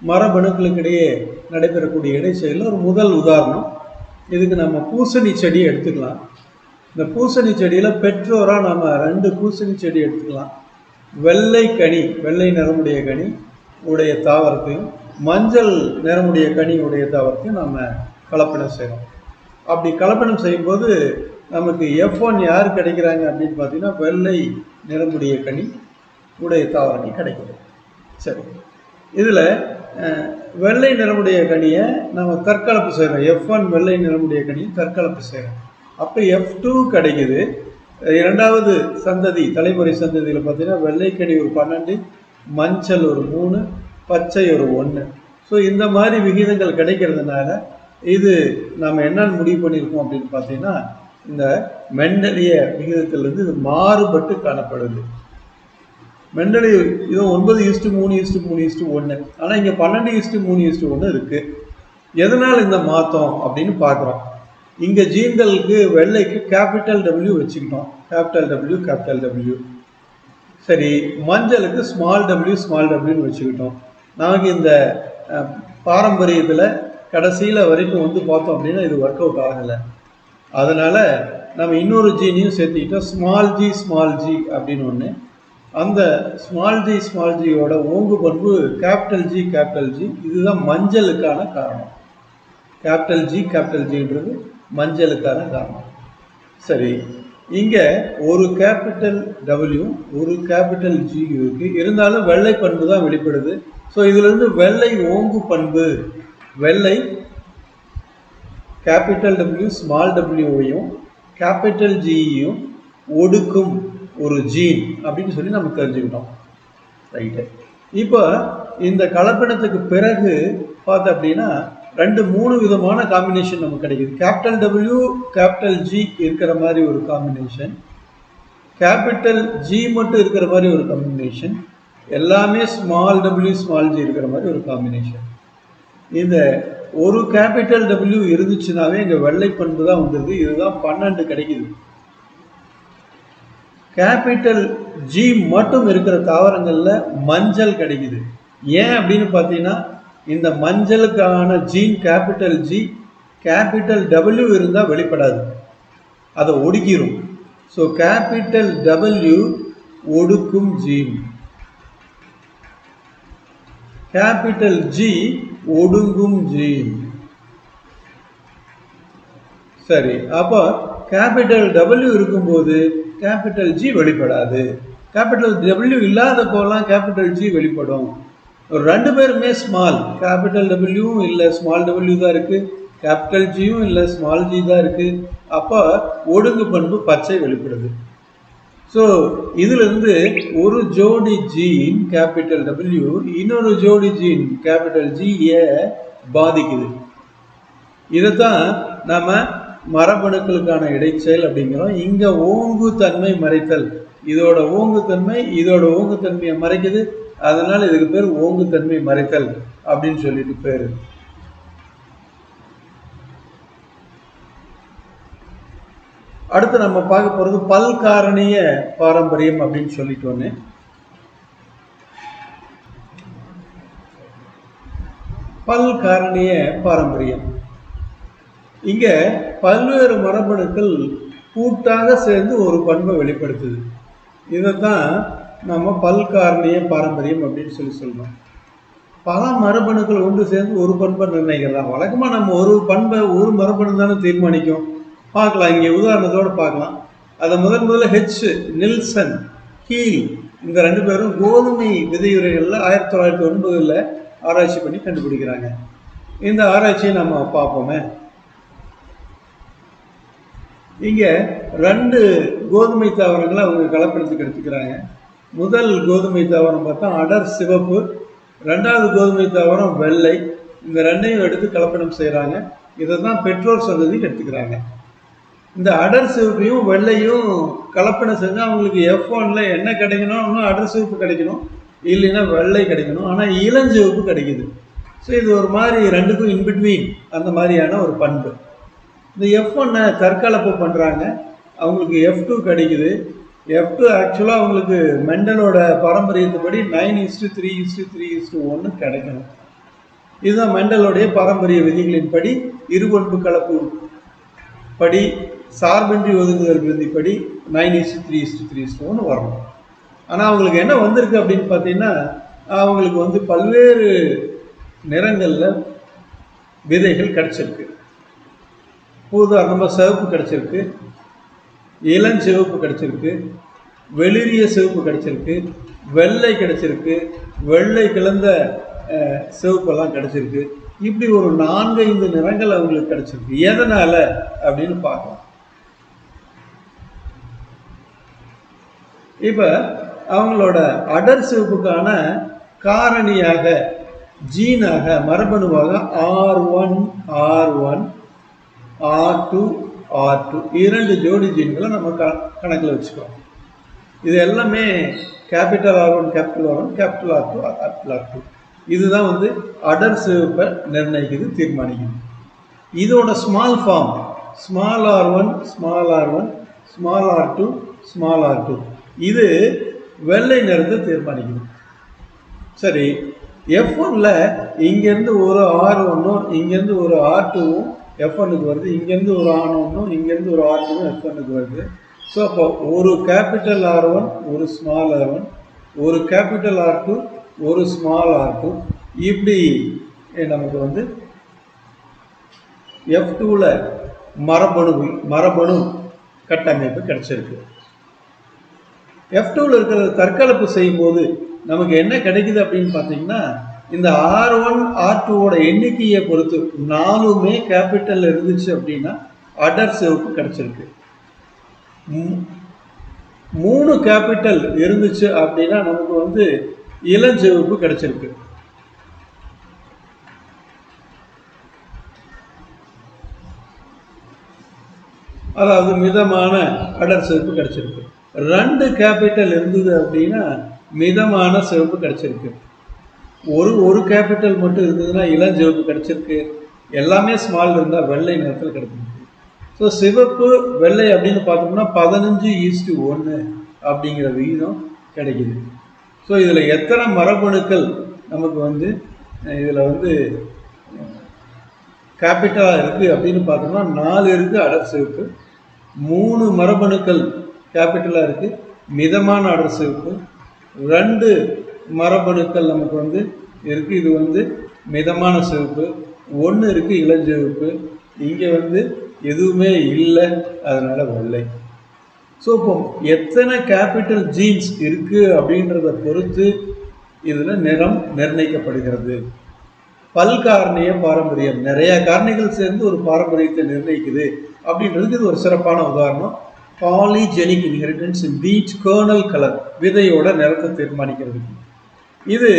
A: மரபணுக்களுக்கிடையே நடைபெறக்கூடிய இடைச்செயலில் ஒரு முதல் உதாரணம். இதுக்கு நம்ம பூசணி செடியை எடுத்துக்கலாம். இந்த பூசணி செடியில் பெற்றோராக நம்ம 2 பூசணி செடி எடுத்துக்கலாம். வெள்ளை கனி, வெள்ளை நிறமுடைய கனி உடைய தாவரத்தையும் மஞ்சள் நிறமுடைய கனி உடைய தாவரத்தையும் நம்ம கலப்படம் செய்கிறோம். அப்படி கலப்படம் செய்யும்போது நமக்கு F1 யார் கிடைக்கிறாங்க அப்படின்னு பார்த்தீங்கன்னா வெள்ளை நிறமுடைய கனி உடைய தாவரங்கள் கிடைக்குது. சரி, இதில் வெள்ளை நிறமுடைய கனியை நம்ம தற்கலப்பு செய்கிறோம். F1 வெள்ளை நிறமுடைய கனியை தற்கலப்பு செய்கிறோம். அப்போ F2 கிடைக்குது. 2வது சந்ததி, தலைமுறை சந்ததியில் பார்த்தீங்கன்னா வெள்ளை கனி ஒரு 12, மஞ்சள் ஒரு 3, பச்சை ஒரு 1. ஸோ இந்த மாதிரி விகிதங்கள் கிடைக்கிறதுனால இது நம்ம என்னன்னு முடிவு பண்ணியிருக்கோம் அப்படின்னு பார்த்தீங்கன்னா இந்த மெண்டலிய விகிதத்திலிருந்து இது மாறுபட்டு காணப்படுது. மெண்டலிய இது 9:3:3:1, ஆனால் இங்கே 12:3:1 இருக்குது. எதனால் இந்த மாற்றம் அப்படின்னு பார்க்குறோம். இங்கே ஜீன்களுக்கு வெள்ளைக்கு கேபிட்டல் W வச்சுக்கிட்டோம். Capital W. சரி, மஞ்சளுக்கு ஸ்மால் டபிள்யூன்னு வச்சுக்கிட்டோம். நமக்கு இந்த பாரம்பரியத்தில் கடைசியில் வரைக்கும் பார்த்தோம் அப்படின்னா இது ஒர்க் அவுட் ஆகலை. அதனால் நம்ம இன்னொரு ஜீனையும் சேர்த்துக்கிட்டோம், ஸ்மால் ஜி அப்படின்னு ஒன்று. அந்த ஸ்மால் ஜியோட ஓங்கு பண்பு கேபிட்டல் ஜி. இதுதான் மஞ்சளுக்கான காரணம். கேபிட்டல் ஜின்றது மஞ்சளுக்கான காரணம். சரி, இங்கே ஒரு கேபிட்டல் W ஒரு கேபிட்டல் G இருக்கு. இருந்தாலும் வெள்ளை பண்பு தான் வெளிப்படுது. ஸோ இதிலிருந்து வெள்ளை ஓங்கு பண்பு, வெள்ளை கேபிட்டல் W ஸ்மால் டபிள்யூவையும் கேபிட்டல் ஜியையும் ஒடுக்கும் ஒரு ஜீன் அப்படின்னு சொல்லி நம்ம தெரிஞ்சுக்கிட்டோம். ரைட்டு. இப்போ இந்த கலப்பினத்துக்கு பிறகு பார்த்தோம் அப்படின்னா 2-3 விதமான காம்பினேஷன் நமக்கு கிடைக்குது. கேபிட்டல் W கேபிட்டல் G இருக்கிற மாதிரி ஒரு காம்பினேஷன், கேபிட்டல் G மட்டும் இருக்கிற மாதிரி ஒரு காம்பினேஷன், எல்லாமே ஸ்மால் டபிள்யூ ஸ்மால் ஜி இருக்கிற மாதிரி ஒரு காம்பினேஷன். இந்த ஒரு கேபிட்டல் டபிள்யூ இருந்துச்சுனாவே இங்கே வெள்ளை பண்பு தான் வந்துடுது. இதுதான் 12 கிடைக்குது. கேபிட்டல் ஜி மட்டும் இருக்கிற தாவரங்கள்ல மஞ்சள் கிடைக்குது. ஏன் அப்படின்னு பார்த்தீங்கன்னா இந்த மஞ்சளுக்கான gene capital G, capital W இருந்தால் வெளிப்படாது, அதை ஒடுக்கிடும். ஸோ கேபிட்டல் டபிள்யூ ஒடுக்கும் ஜீன், கேபிட்டல் ஜி ஒடுங்கும் ஜீன். சரி, அப்போ கேபிட்டல் டபிள்யூ இருக்கும்போது கேபிட்டல் ஜி வெளிப்படாது. கேபிட்டல் டபிள்யூ இல்லாத போலாம் கேபிட்டல் ஜி வெளிப்படும். ரெண்டு பேருமே ஸ்மால், கேபிட்டல் டபிள்யூவும் இல்லை ஸ்மால் டபிள்யூ தான் இருக்குது, கேபிட்டல் ஜியும் இல்லை ஸ்மால் ஜி தான் இருக்குது. அப்போ ஒடுங்கு பண்பு பச்சை வெளிப்படுது. ஸோ இதிலிருந்து ஒரு ஜோடி ஜீன் கேபிட்டல் டபிள்யூ இன்னொரு ஜோடி ஜீன் கேபிட்டல் ஜியை பாதிக்குது. இதைத்தான் நம்ம மரபணுக்களுக்கான இடைச்செயல் அப்படிங்கிறோம். இங்க ஓங்கு தன்மை மறைத்தல், இதோட ஓங்கு தன்மை இதோட ஓங்கு தன்மையை மறைக்குது, அதனால இதுக்கு பேர் ஓங்கு தன்மை மறைத்தல் அப்படின்னு சொல்லிட்டு பேரு. அடுத்து நம்ம பார்க்க போறது பல்காரணிய பாரம்பரியம் அப்படின்னு சொல்லிட்டோன்னு. பல்காரணிய பாரம்பரியம் இங்க பல்வேறு மரபணுக்கள் கூட்டாக சேர்ந்து ஒரு பண்பை வெளிப்படுத்துது. இதைத்தான் நம்ம பல்காரணிய பாரம்பரியம் அப்படின்னு சொல்றோம். பல மரபணுக்கள் ஒன்று சேர்ந்து ஒரு பண்பை நிர்ணயிக்கலாம். வழக்கமாக நம்ம ஒரு பண்பை ஒரு மரபணு தானே தீர்மானிக்கும். பார்க்கலாம், இங்கே உதாரணத்தோடு பார்க்கலாம். அதை முதல்ல ஹெச் நில்சன், ஹீல் இந்த ரெண்டு பேரும் கோதுமை விதையுறைகளில் 1909 ஆராய்ச்சி பண்ணி கண்டுபிடிக்கிறாங்க. இந்த ஆராய்ச்சியை நம்ம பார்ப்போமே. இங்கே 2 கோதுமை தாவரங்களை அவங்க கலப்படத்துக்கு எடுத்துக்கிறாங்க. முதல் கோதுமை தாவரம் பார்த்தா அடர் சிவப்பு, 2வது கோதுமை தாவரம் வெள்ளை. இந்த ரெண்டையும் எடுத்து கலப்படம் செய்கிறாங்க. இதை தான் பெற்றோர் சந்ததிக்கு எடுத்துக்கிறாங்க. இந்த அடர் சிவப்பையும் வெள்ளையும் கலப்படம் செஞ்சால் அவங்களுக்கு F1ல என்ன கிடைக்கணும், இன்னும் அடர் சிவப்பு கிடைக்கணும், இல்லைன்னா வெள்ளை கிடைக்கணும். ஆனால் இளஞ்சிவப்பு கிடைக்குது. ஸோ இது ஒரு மாதிரி ரெண்டுக்கும் இன்பிட்வீன் அந்த மாதிரியான ஒரு பண்பு. இந்த F1 தற்கலப்பு பண்ணுறாங்க, அவங்களுக்கு F2 கிடைக்குது. F2 ஆக்சுவலாக அவங்களுக்கு மெண்டலோட பாரம்பரியத்துப்படி 9:3:3:1 கிடைக்கணும். இதுதான் மெண்டலோடைய பாரம்பரிய விதிகளின் படி, இருபண்பு கலப்பு படி, சார்பின்றி ஒதுங்குதல் விதிப்படி 9:3:3:1 வரணும். ஆனால் அவங்களுக்கு என்ன வந்திருக்கு அப்படின்னு பார்த்தீங்கன்னா, அவங்களுக்கு பல்வேறு நிறங்களில் விதைகள் கிடைச்சிருக்கு. உதாரணமாக சிவப்பு கிடைச்சிருக்கு, இளஞ்சிவப்பு கிடைச்சிருக்கு, வெளிரிய சிவப்பு கிடைச்சிருக்கு, வெள்ளை கிடைச்சிருக்கு, வெள்ளை கலந்த சிவப்பெல்லாம் கிடைச்சிருக்கு. இப்படி ஒரு 4-5 நிறங்கள் அவங்களுக்கு கிடைச்சிருக்கு. எதனால அப்படின்னு பார்க்கலாம். இப்ப அவங்களோட அடர் சிவப்புக்கான காரணியாக ஜீனாக மரபணுவாக R1 R1 R2 R2 2 ஜோடி ஜீன்களை நம்ம கணக்கில் வச்சுக்கோம். இது எல்லாமே capital R1 capital R1 capital R2 capital R2. இதுதான் அடர் சிவப்பை நிர்ணயிக்குது, தீர்மானிக்குது. இதோட small form small r1 small r1 small r2 small r2 இது வெள்ளை நிறத்தை தீர்மானிக்குது. சரி, F1ல இங்கேருந்து ஒரு R1ம் இங்கேருந்து ஒரு R2வும் F1க்கு வருது, இங்கேருந்து ஒரு R1ம் இங்கேருந்து ஒரு R2வும் F1க்கு வருது. ஸோ அப்போ ஒரு கேபிட்டல் R1 ஒரு ஸ்மால் r1, ஒரு கேபிட்டல் R2 ஒரு ஸ்மால் r2, இப்படி நமக்கு F2ல மரபணு கட்டமைப்பு கிடைச்சிருக்கு. F2ல இருக்கிற தற்கலப்பு செய்யும் போது நமக்கு என்ன கிடைக்குது அப்படின்னு பார்த்தீங்கன்னா, இந்த R1 R2வோட எண்ணிக்கையை பொறுத்து 4மே கேபிட்டல் இருந்துச்சு அப்படின்னா அடர் சிவப்பு கிடைச்சிருக்கு. 3 கேபிட்டல் இருந்துச்சு அப்படின்னா நமக்கு இளஞ்சிவப்பு கிடைச்சிருக்கு. அதாவது மிதமான அடர் சிவப்பு கிடைச்சிருக்கு. 2 கேபிட்டல் இருந்தது அப்படின்னா மிதமான சிவப்பு கிடைச்சிருக்கு. ஒரு கேபிட்டல் மட்டும் இருந்ததுன்னா இளஞ்சிவப்பு கிடைச்சிருக்கு. எல்லாமே ஸ்மால் இருந்தால் வெள்ளை நிறத்தில் கிடைச்சிருக்கு. ஸோ சிவப்பு வெள்ளை அப்படின்னு பார்த்தோம்னா 15:1 அப்படிங்கிற விகிதம் கிடைக்குது. ஸோ இதில் எத்தனை மரபணுக்கள் நமக்கு இதில் கேபிட்டலாக இருக்குது அப்படின்னு பார்த்தோம்னா 4 இருக்குது அடர் சிவப்பு, 3 மரபணுக்கள் கேபிட்டலாக இருக்குது மிதமான அடர் சிவப்பு, 2 மரபணுக்கள் நமக்கு இருக்குது இது மிதமான சிவப்பு, 1 இருக்குது இளஞ்சிவப்பு, இங்கே எதுவுமே இல்லை, அதனால வெள்ளை. ஸோ இப்போ எத்தனை கேபிட்டல் ஜீன்ஸ் இருக்குது அப்படின்றத பொறுத்து இதில் நிறம் நிர்ணயிக்கப்படுகிறது. பல்காரணிய பாரம்பரியம், நிறைய காரணிகள் சேர்ந்து ஒரு பாரம்பரியத்தை நிர்ணயிக்குது அப்படின்றதுக்கு இது ஒரு சிறப்பான உதாரணம். பாலிஜெனிக் இன்ஹெரிட்டன்ஸ் இன் பீச் கர்னல் கலர், விதையோட நிறத்தை தீர்மானிக்கிறதுக்கு. இது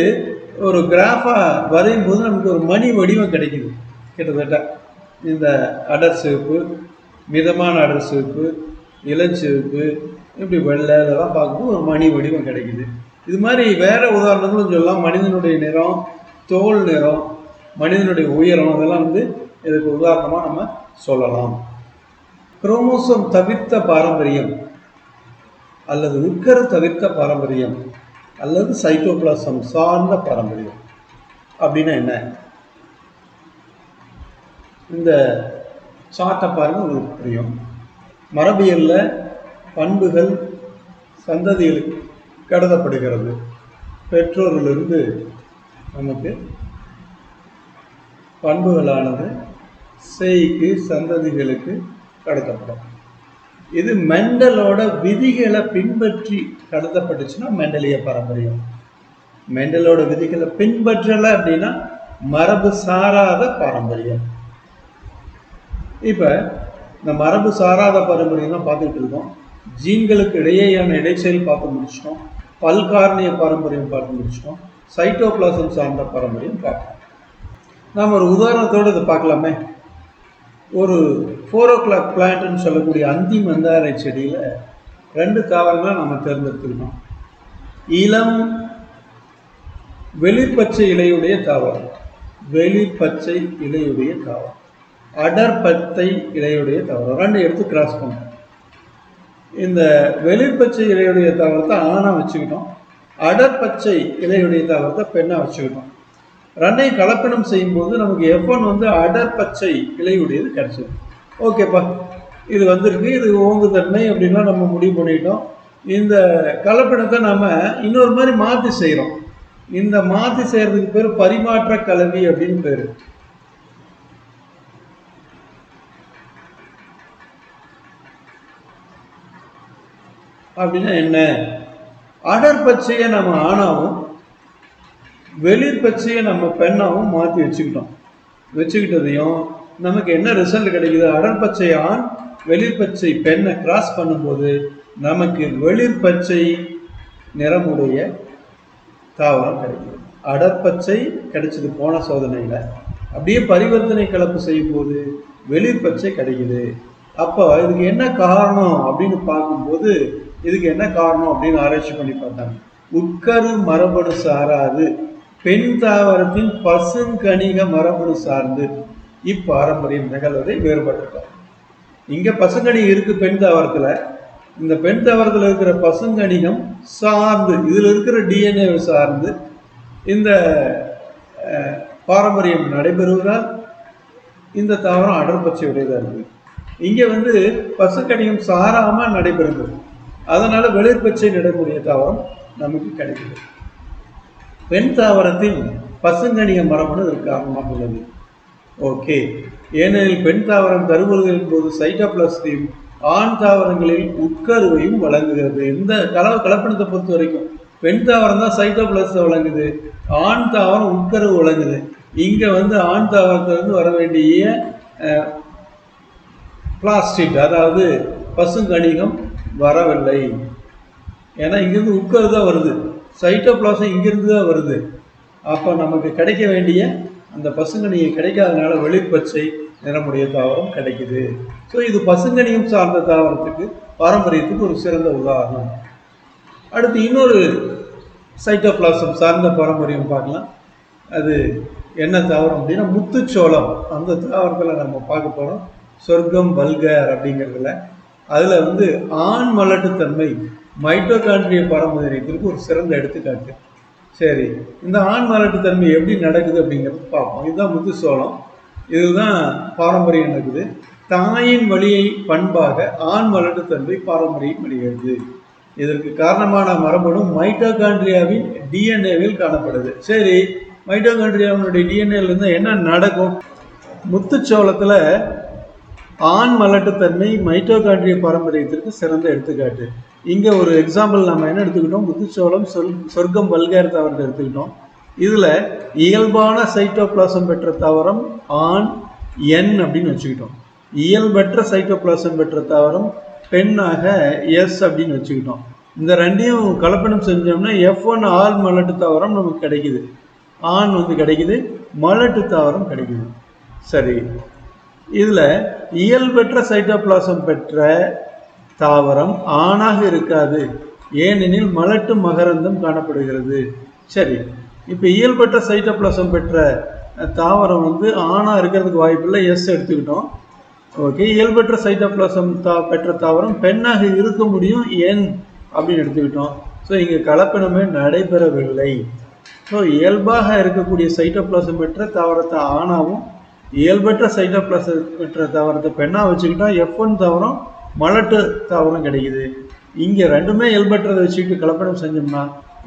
A: ஒரு கிராஃபாக வரையும் போது நமக்கு ஒரு மணி வடிவம் கிடைக்குது. கிட்டத்தட்ட இந்த அடர் சிவப்பு, மிதமான அடர் சிவப்பு, இளஞ்சிவப்பு, இப்படி வெள்ளை, இதெல்லாம் பார்க்கும்போது ஒரு மணி வடிவம் கிடைக்குது. இது மாதிரி வேறு உதாரணங்களும் சொல்லலாம். மனிதனுடைய நிறம், தோல் நிறம், மனிதனுடைய உயரம், அதெல்லாம் இதுக்கு உதாரணமாக நம்ம சொல்லலாம். குரோமோசோம் தவிர்த்த பாரம்பரியம் அல்லது உட்கரு தவிர்த்த பாரம்பரியம் அல்லது சைட்டோபிளாசம் சார்ந்த பாரம்பரியம் அப்படின்னா என்ன? இந்த சார்ட்டை பாருங்கள், உங்களுக்கு புரியும். மரபியலில் பண்புகள் சந்ததிகளுக்கு கடத்தப்படுகிறது. பெற்றோரிலிருந்து நமக்கு பண்புகளானது சேய்க்கு சந்ததிகளுக்கு கடத்தப்படும். இது மெண்டலோட விதிகளை பின்பற்றி கடத்தப்பட்டுச்சுன்னா மெண்டலிய பாரம்பரியம். மெண்டலோட விதிகளை பின்பற்றலை அப்படின்னா மரபு சாராத பாரம்பரியம். இப்போ இந்த மரபு சாராத பாரம்பரியம் தான் பார்த்துக்கிட்டு இருக்கோம். ஜீன்களுக்கு இடையேயான இடைச்செயல் பார்த்து முடிச்சிட்டோம், பல்காரணிய பாரம்பரியம் பார்த்து முடிச்சிட்டோம், சைட்டோபிளாசம் சார்ந்த பாரம்பரியம் பார்க்கணும். நாம் ஒரு உதாரணத்தோடு இதை பார்க்கலாமே. ஒரு 4 o'clock பிளான்ட்னு சொல்லக்கூடிய அந்தி மந்தாரை செடியில் 2 தாவரங்களை நம்ம தேர்ந்தெடுத்துக்கணும். இளம் வெளிர்பச்சை இலையுடைய தாவரம், வெளிர்பச்சை இலையுடைய தாவரம், அடர்பச்சை இலையுடைய தாவரம், 2 எடுத்து கிராஸ் பண்ணோம். இந்த வெளிர்பச்சை இலையுடைய தாவரத்தை ஆணாக வச்சுக்கிட்டோம், அடர்பச்சை இலையுடைய தாவரத்தை பெண்ணாக வச்சுக்கிட்டோம். 2ஐயும் கலப்பணம் செய்யும்போது நமக்கு F1 அடர்பச்சை இலையுடையது கிடைச்சது. ஓகேப்பா, இது வந்திருக்கு, இது ஓங்குதன்மை அப்படின்லாம் நம்ம முடிவு பண்ணிட்டோம். இந்த கலப்பணத்தை நம்ம இன்னொரு மாதிரி மாற்றி செய்கிறோம். இந்த மாற்றி செய்கிறதுக்கு பேர் பரிமாற்ற கலவி அப்படின்னு பேர். அப்படின்னா என்ன? அடர்பச்சையை நம்ம ஆணாவும் வெளிர்பச்சையை நம்ம பெண்ணாவும் மாற்றி வச்சுக்கிட்டதையும் நமக்கு என்ன ரிசல்ட் கிடைக்குது? அடர்பச்சை ஆண் வெளிர்பச்சை பெண்ணை கிராஸ் பண்ணும்போது நமக்கு வெளிர்பச்சை நிறமுடைய தாவரம் கிடைக்குது. அடர்பச்சை கிடைச்சது போன சோதனையில். அப்படியே பரிவர்த்தனை கலப்பு செய்யும் போது வெளிர்பச்சை கிடைக்குது. அப்போ இதுக்கு என்ன காரணம் அப்படின்னு பார்க்கும்போது, இதுக்கு என்ன காரணம் அப்படின்னு ஆராய்ச்சி பண்ணி பார்த்தாங்க. உட்கரு மரபணு சாராது பெண் தாவரத்தின் பசுங்கணிக மரபணு சார்ந்து இப்பாரம்பரியம் நிகழ்வதை வேறுபட்டிருக்காங்க. இங்கே பசுங்கணி இருக்கு பெண் தாவரத்தில். இந்த பெண் தாவரத்தில் இருக்கிற பசுங்கணிகம் சார்ந்து, இதில் இருக்கிற டிஎன்ஏ சார்ந்து இந்த பாரம்பரியம் நடைபெறுவதால் இந்த தாவரம் அடர்பச்சையுடையதாக இருக்குது. இங்கே பசுங்கணிகம் சாராமல் நடைபெறுது. அதனால வெளிர்பச்சை நிறமுடைய தாவரம் நமக்கு கிடைக்குது. பெண் தாவரத்தின் பசுங்கணிக மரபணு இதற்கு காரணமாக உள்ளது. ஓகே, ஏனெனில் பெண் தாவரம் கருவுறுதலின் போது சைட்டோபிளாசத்தையும் ஆண் தாவரங்களில் உட்கருவையும் வழங்குகிறது. இந்த கலப்பணத்தை பொறுத்த வரைக்கும் பெண் தாவரம் தான் சைட்டோபிளாசத்தை வழங்குது, ஆண் தாவரம் உட்கருவு வழங்குது. இங்கே ஆண் தாவரத்திலிருந்து வர வேண்டிய பிளாஸ்டிக், அதாவது பசுங்கணிகம் வரவில்லை. ஏன்னா இங்கிருந்து உட்கரு தான் வருது, சைட்டோபிளாசம் இங்கிருந்து தான் வருது. அப்போ நமக்கு கிடைக்க வேண்டிய அந்த பசுங்கணியை கிடைக்காதனால வெளிர்பச்சை நிறமுடைய தாவரம் கிடைக்குது. ஸோ இது பசுங்கணியம் சார்ந்த தாவரத்துக்கு பாரம்பரியத்துக்கு ஒரு சிறந்த உதாரணம். அடுத்து இன்னொரு சைட்டோபிளாசம் சார்ந்த பாரம்பரியம் பார்க்கலாம். அது என்ன தாவரம் அப்படின்னா முத்துச்சோளம். அந்த தாவரத்தில் நம்ம பார்க்க போகிறோம். சொர்க்கம் வல்கர் அப்படிங்கிறதுல அதில் ஆண் மலட்டுத்தன்மை மைட்டோகாண்ட்ரிய பாரம்பரியத்திற்கு ஒரு சிறந்த எடுத்துக்காட்டு. சரி, இந்த ஆண் மலட்டுத்தன்மை எப்படி நடக்குது அப்படிங்கிறது பார்ப்போம். இதுதான் முத்துச்சோளம். இதுதான் பாரம்பரியம் நடக்குது. தாயின் வழியை பண்பாக ஆண் மலட்டுத்தன்மை பாரம்பரியம் அடைகிறது. இதற்கு காரணமான மரபணு மைட்டோகாண்ட்ரியாவின் டிஎன்ஏவில் காணப்படுது. சரி, மைட்டோகாண்ட்ரியாவினுடைய டிஎன்ஏலேருந்து என்ன நடக்கும்? முத்துச்சோளத்தில் ஆண் மலட்டுத்தன்மை மைட்டோகாண்ட்ரிய பாரம்பரியத்திற்கு சிறந்த எடுத்துக்காட்டு. இங்கே ஒரு எக்ஸாம்பிள் நம்ம என்ன எடுத்துக்கிட்டோம்? முத்துச்சோளம் சொர்க்கம் வல்கர் தாவரத்தை எடுத்துக்கிட்டோம். இதில் இயல்பான சைட்டோபிளாசம் பெற்ற தாவரம் ஆண் என் அப்படின்னு வச்சுக்கிட்டோம். இயல்பற்ற சைட்டோபிளாசம் பெற்ற தாவரம் பெண்ணாக எஸ் அப்படின்னு வச்சுக்கிட்டோம். இந்த ரெண்டையும் கலப்படம் செஞ்சோம்னா F1 ஆள் மலட்டு தாவரம் நமக்கு கிடைக்குது. ஆண் கிடைக்குது, மலட்டு தாவரம் கிடைக்குது. சரி, இதில் இயல்பற்ற சைட்டோபிளாசம் பெற்ற தாவரம் ஆணாக இருக்காது, ஏனெனில் மலட்டு மகரந்தம் காணப்படுகிறது. சரி, இப்போ இயல்பற்ற சைட்டோபிளாசம் பெற்ற தாவரம் ஆணாக இருக்கிறதுக்கு வாய்ப்பில்லை, எஸ் எடுத்துக்கிட்டோம். ஓகே, இயல்பற்ற சைட்டோபிளாசம் பெற்ற தாவரம் பெண்ணாக இருக்க முடியும், என் அப்படின்னு எடுத்துக்கிட்டோம். ஸோ இங்கே கலப்பினமே நடைபெறவில்லை. ஸோ இயல்பாக இருக்கக்கூடிய சைட்டோபிளாசம் பெற்ற தாவரத்தை ஆணாவும் இயல்பற்ற சைட்டோபிளாசம் பெற்ற தாவரத்தை பெண்ணாக வச்சுக்கிட்டோம். F1 தாவரம் மலட்டு தாவரம் கிடைக்குது. இங்கே ரெண்டுமே இயல்பற்றதை வச்சுக்கிட்டு கலப்படம் செஞ்சோம்னா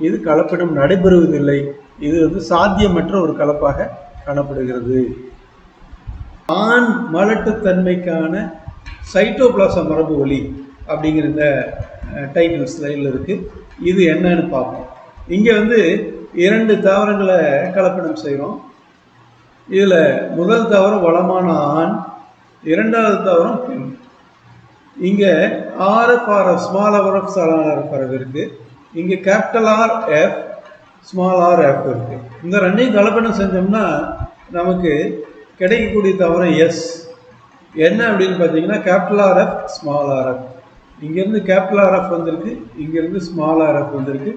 A: இது கலப்படம் நடைபெறுவதில்லை. இது சாத்தியமற்ற ஒரு கலப்பாக காணப்படுகிறது. ஆண் மலட்டுத்தன்மைக்கான சைட்டோபிளாசம் மரபு வழி அப்படிங்கிற இந்த டைட்டில் ஸ்லைடில் இருக்குது. இது என்னன்னு பார்ப்போம். இங்கே 2 தாவரங்களை கலப்படம் செய்கிறோம். இதில் முதல் தாவரம் வளமான ஆண், இரண்டாவது தாவரம் பெண். இங்கே RF ஸ்மால் RF RF இருக்குது. இங்கே கேபிட்டல் RF ஸ்மால் RF இருக்குது. இந்த ரெண்டையும் கலப்படம் செஞ்சோம்னா நமக்கு கிடைக்கக்கூடிய தாவரம் எஸ். என்ன அப்படின்னு பார்த்தீங்கன்னா கேபிட்டல் RF ஸ்மால் RF. இங்கேருந்து கேபிட்டல் RF வந்திருக்கு, இங்கேருந்து ஸ்மால் RF வந்திருக்கு.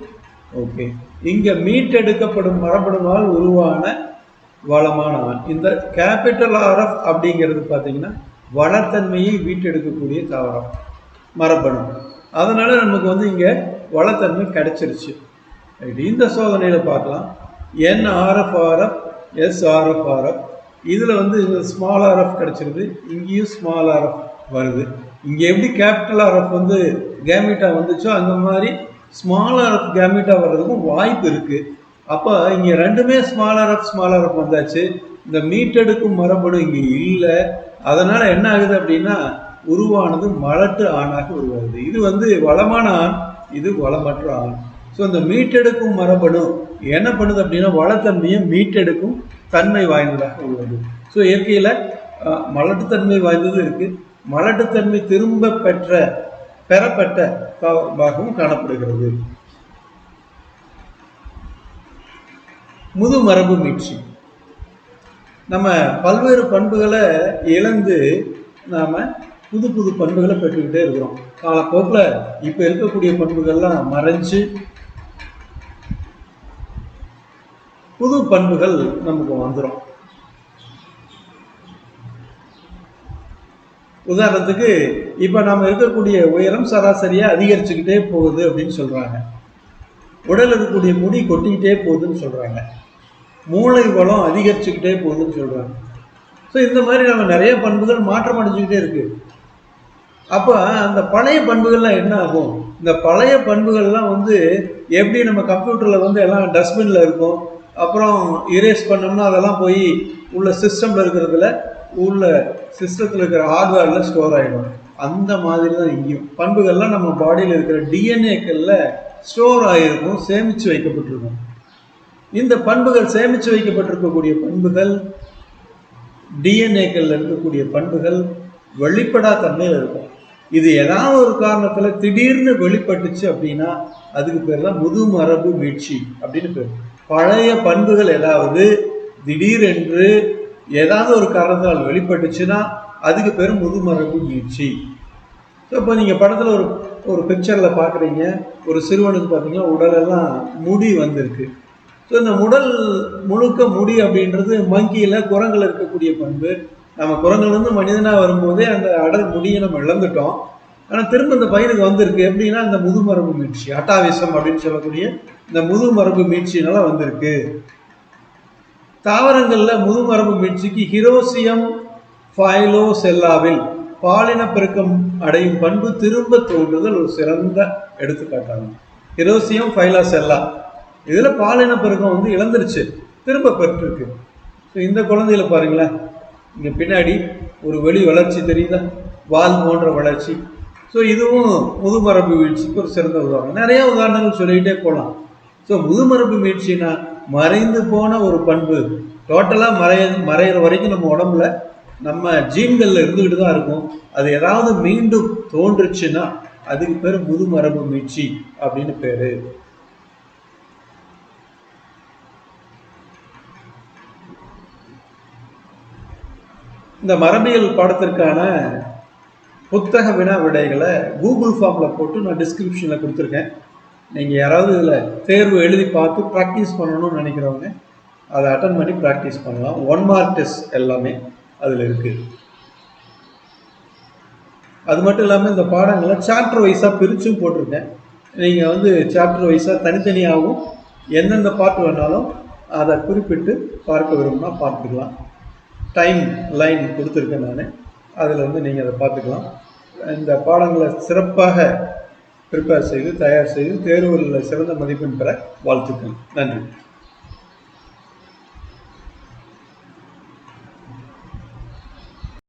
A: ஓகே, இங்கே மீட்டெடுக்கப்படும் மரபணுவால் உருவான வளமான ஆண். இந்த கேபிட்டல் RF அப்படிங்கிறது பார்த்தீங்கன்னா வளத்தன்மையை மீட்டெடுக்கக்கூடிய தாவரம் மரபணு. அதனால நமக்கு இங்கே வளத்தன்மை கிடைச்சிருச்சு. இந்த சோதனையில் பார்க்கலாம். NRF RF SRF RF. இதில் ஸ்மால் RF கிடைச்சிருது, இங்கேயும் ஸ்மால் RF வருது. இங்கே எப்படி கேபிட்டல் RF கேமிட்டா வந்துச்சோ அந்த மாதிரி ஸ்மால் RF கேமிட்டா வர்றதுக்கும் வாய்ப்பு இருக்குது. அப்போ இங்கே ரெண்டுமே ஸ்மால் RF வந்தாச்சு. இந்த மீட்டெடுக்கும் மரபணு இங்கே இல்லை. அதனால் என்ன ஆகுது அப்படின்னா உருவானது மலட்டு ஆணாக உருவாகுது. இது வளமான ஆண், இது வளமற்ற ஆண். ஸோ இந்த மீட்டெடுக்கும் மரபணு என்ன பண்ணுது அப்படின்னா வளத்தன்மையை மீட்டெடுக்கும் தன்மை வாய்ந்ததாக உள்ளது. ஸோ இயற்கையில் மலட்டுத்தன்மை வாய்ந்தது இருக்குது, மலட்டுத்தன்மை திரும்ப பெறப்பட்ட தாவரமாகவும் காணப்படுகிறது. முது மரபு மீட்சி. நம்ம பல்வேறு பண்புகளை இழந்து நாம் புது புது பண்புகளை பெற்றுக்கிட்டே இருக்கிறோம். காலப்போக்கில் இப்போ இருக்கக்கூடிய பண்புகள்லாம் மறைஞ்சு புது பண்புகள் நமக்கு வந்துடும். உதாரணத்துக்கு இப்போ நாம் இருக்கக்கூடிய உயரம் சராசரியாக அதிகரிச்சுக்கிட்டே போகுது அப்படின்னு சொல்கிறாங்க. உடல் இருக்கக்கூடிய முடி கொட்டிக்கிட்டே போகுதுன்னு சொல்கிறாங்க. மூளை வளம் அதிகரிச்சுக்கிட்டே போகுதுன்னு சொல்கிறாங்க. ஸோ இந்த மாதிரி நம்ம நிறைய பண்புகள் மாற்றம் அடைஞ்சிக்கிட்டே இருக்குது. அப்போ அந்த பழைய பண்புகள்லாம் என்ன ஆகும்? இந்த பழைய பண்புகள்லாம் எப்படி நம்ம கம்ப்யூட்டரில் எல்லாம் டஸ்ட்பினில் இருக்கும், அப்புறம் இரேஸ் பண்ணோம்னா அதெல்லாம் போய் உள்ள சிஸ்டமில் இருக்கிறதுல உள்ள சிஸ்டத்தில் இருக்கிற ஹார்ட்வேரில் ஸ்டோர் ஆகிடும். அந்த மாதிரி தான் இங்கேயும் பண்புகள்லாம் நம்ம பாடியில் இருக்கிற டிஎன்ஏக்களில் ஸ்டோர் ஆகிருக்கும், சேமித்து வைக்கப்பட்டிருக்கும். இந்த பண்புகள் சேமித்து வைக்கப்பட்டிருக்கக்கூடிய பண்புகள், டிஎன்ஏக்களில் இருக்கக்கூடிய பண்புகள் வெளிப்படா தன்மையில் இருக்கும். இது ஏதாவது ஒரு காரணத்தில் திடீர்னு வெளிப்பட்டுச்சு அப்படின்னா அதுக்கு பேர் தான் முது மரபு மீட்சி அப்படின்னு பேர். பழைய பண்புகள் ஏதாவது திடீரென்று ஏதாவது ஒரு காரணத்தால் வெளிப்பட்டுச்சுன்னா அதுக்கு பேர் முது மரபு மீட்சி. ஸோ இப்போ நீங்கள் படத்தில் ஒரு ஒரு பிக்சரில் பார்க்குறீங்க, ஒரு சிறுவனுக்கு பார்த்தீங்கன்னா உடலெல்லாம் முடி வந்திருக்கு. ஸோ இந்த உடல் முழுக்க முடி அப்படின்றது மங்கியில் குரங்கில் இருக்கக்கூடிய பண்பு. நம்ம குரங்குலேருந்து மனிதனாக வரும்போதே அந்த அடல் முடியை நம்ம இழந்துட்டோம். ஆனால் திரும்ப இந்த பையனுக்கு வந்திருக்கு. எப்படின்னா இந்த முதுமரபு மீட்சி, அட்டாவிசம் அப்படின்னு சொல்லக்கூடிய இந்த முதுமரபு மீட்சினால வந்திருக்கு. தாவரங்களில் முதுமரபு மீட்சிக்கு ஹிரோசியம் ஃபைலோசெல்லாவில் பாலின பெருக்கம் அடையும் பண்பு திரும்ப தோன்றுதல் ஒரு சிறந்த எடுத்துக்காட்டாகும். ஹிரோசியம் ஃபைலோசெல்லா இதில் பாலின பெருக்கம் வந்து இழந்துருச்சு, திரும்ப பெற்றிருக்கு. ஸோ இந்த குழந்தையில பாருங்களேன், இங்கே பின்னாடி ஒரு வெளி வளர்ச்சி தெரியுதா, வால் போன்ற வளர்ச்சி. ஸோ இதுவும் முதுமரபு மீட்சிக்கு ஒரு சிறந்த உதாரணம். நிறைய உதாரணங்கள் சொல்லிக்கிட்டே போகலாம். ஸோ முதுமரபு மீட்சினா மறைந்து போன ஒரு பண்பு டோட்டலாக மறையிற வரைக்கும் நம்ம உடம்புல நம்ம ஜீன்களில் இருந்துக்கிட்டு தான் இருக்கும். அது ஏதாவது மீண்டும் தோன்றுச்சுன்னா அதுக்கு பேர் முதுமரபு மீட்சி அப்படின்னு பேரு. இந்த மரபியல் பாடத்திற்கான புத்தக வினா விடைகளை கூகுள் ஃபார்மில் போட்டு நான் டிஸ்கிரிப்ஷனில் கொடுத்துருக்கேன். நீங்கள் யாராவது இதில் தேர்வு எழுதி பார்த்து ப்ராக்டிஸ் பண்ணணும்னு நினைக்கிறவங்க அதை அட்டன் பண்ணி ப்ராக்டிஸ் பண்ணலாம். 1 மார்க் டெஸ்ட் எல்லாமே அதில் இருக்குது. அது மட்டும் இல்லாமல் இந்த பாடங்களை சாப்டர் வைஸாக பிரிச்சும் போட்டிருக்கேன். நீங்கள் வந்து சாப்டர் வைஸாக தனித்தனியாகவும் எந்தெந்த பார்ட் வேணாலும் அதை குறிப்பிட்டு பார்க்க விரும்பினா பார்த்துக்கலாம். டைம் லைன் கொடுத்துருக்கேன் நான், அதில் வந்து நீங்கள் அதை பார்த்துக்கலாம். இந்த பாடங்களை சிறப்பாக ப்ரிப்பேர் செய்து தயார் செய்து தேர்வுகளில் சிறந்த மதிப்பெண் பெற வாழ்த்துக்கள். நன்றி.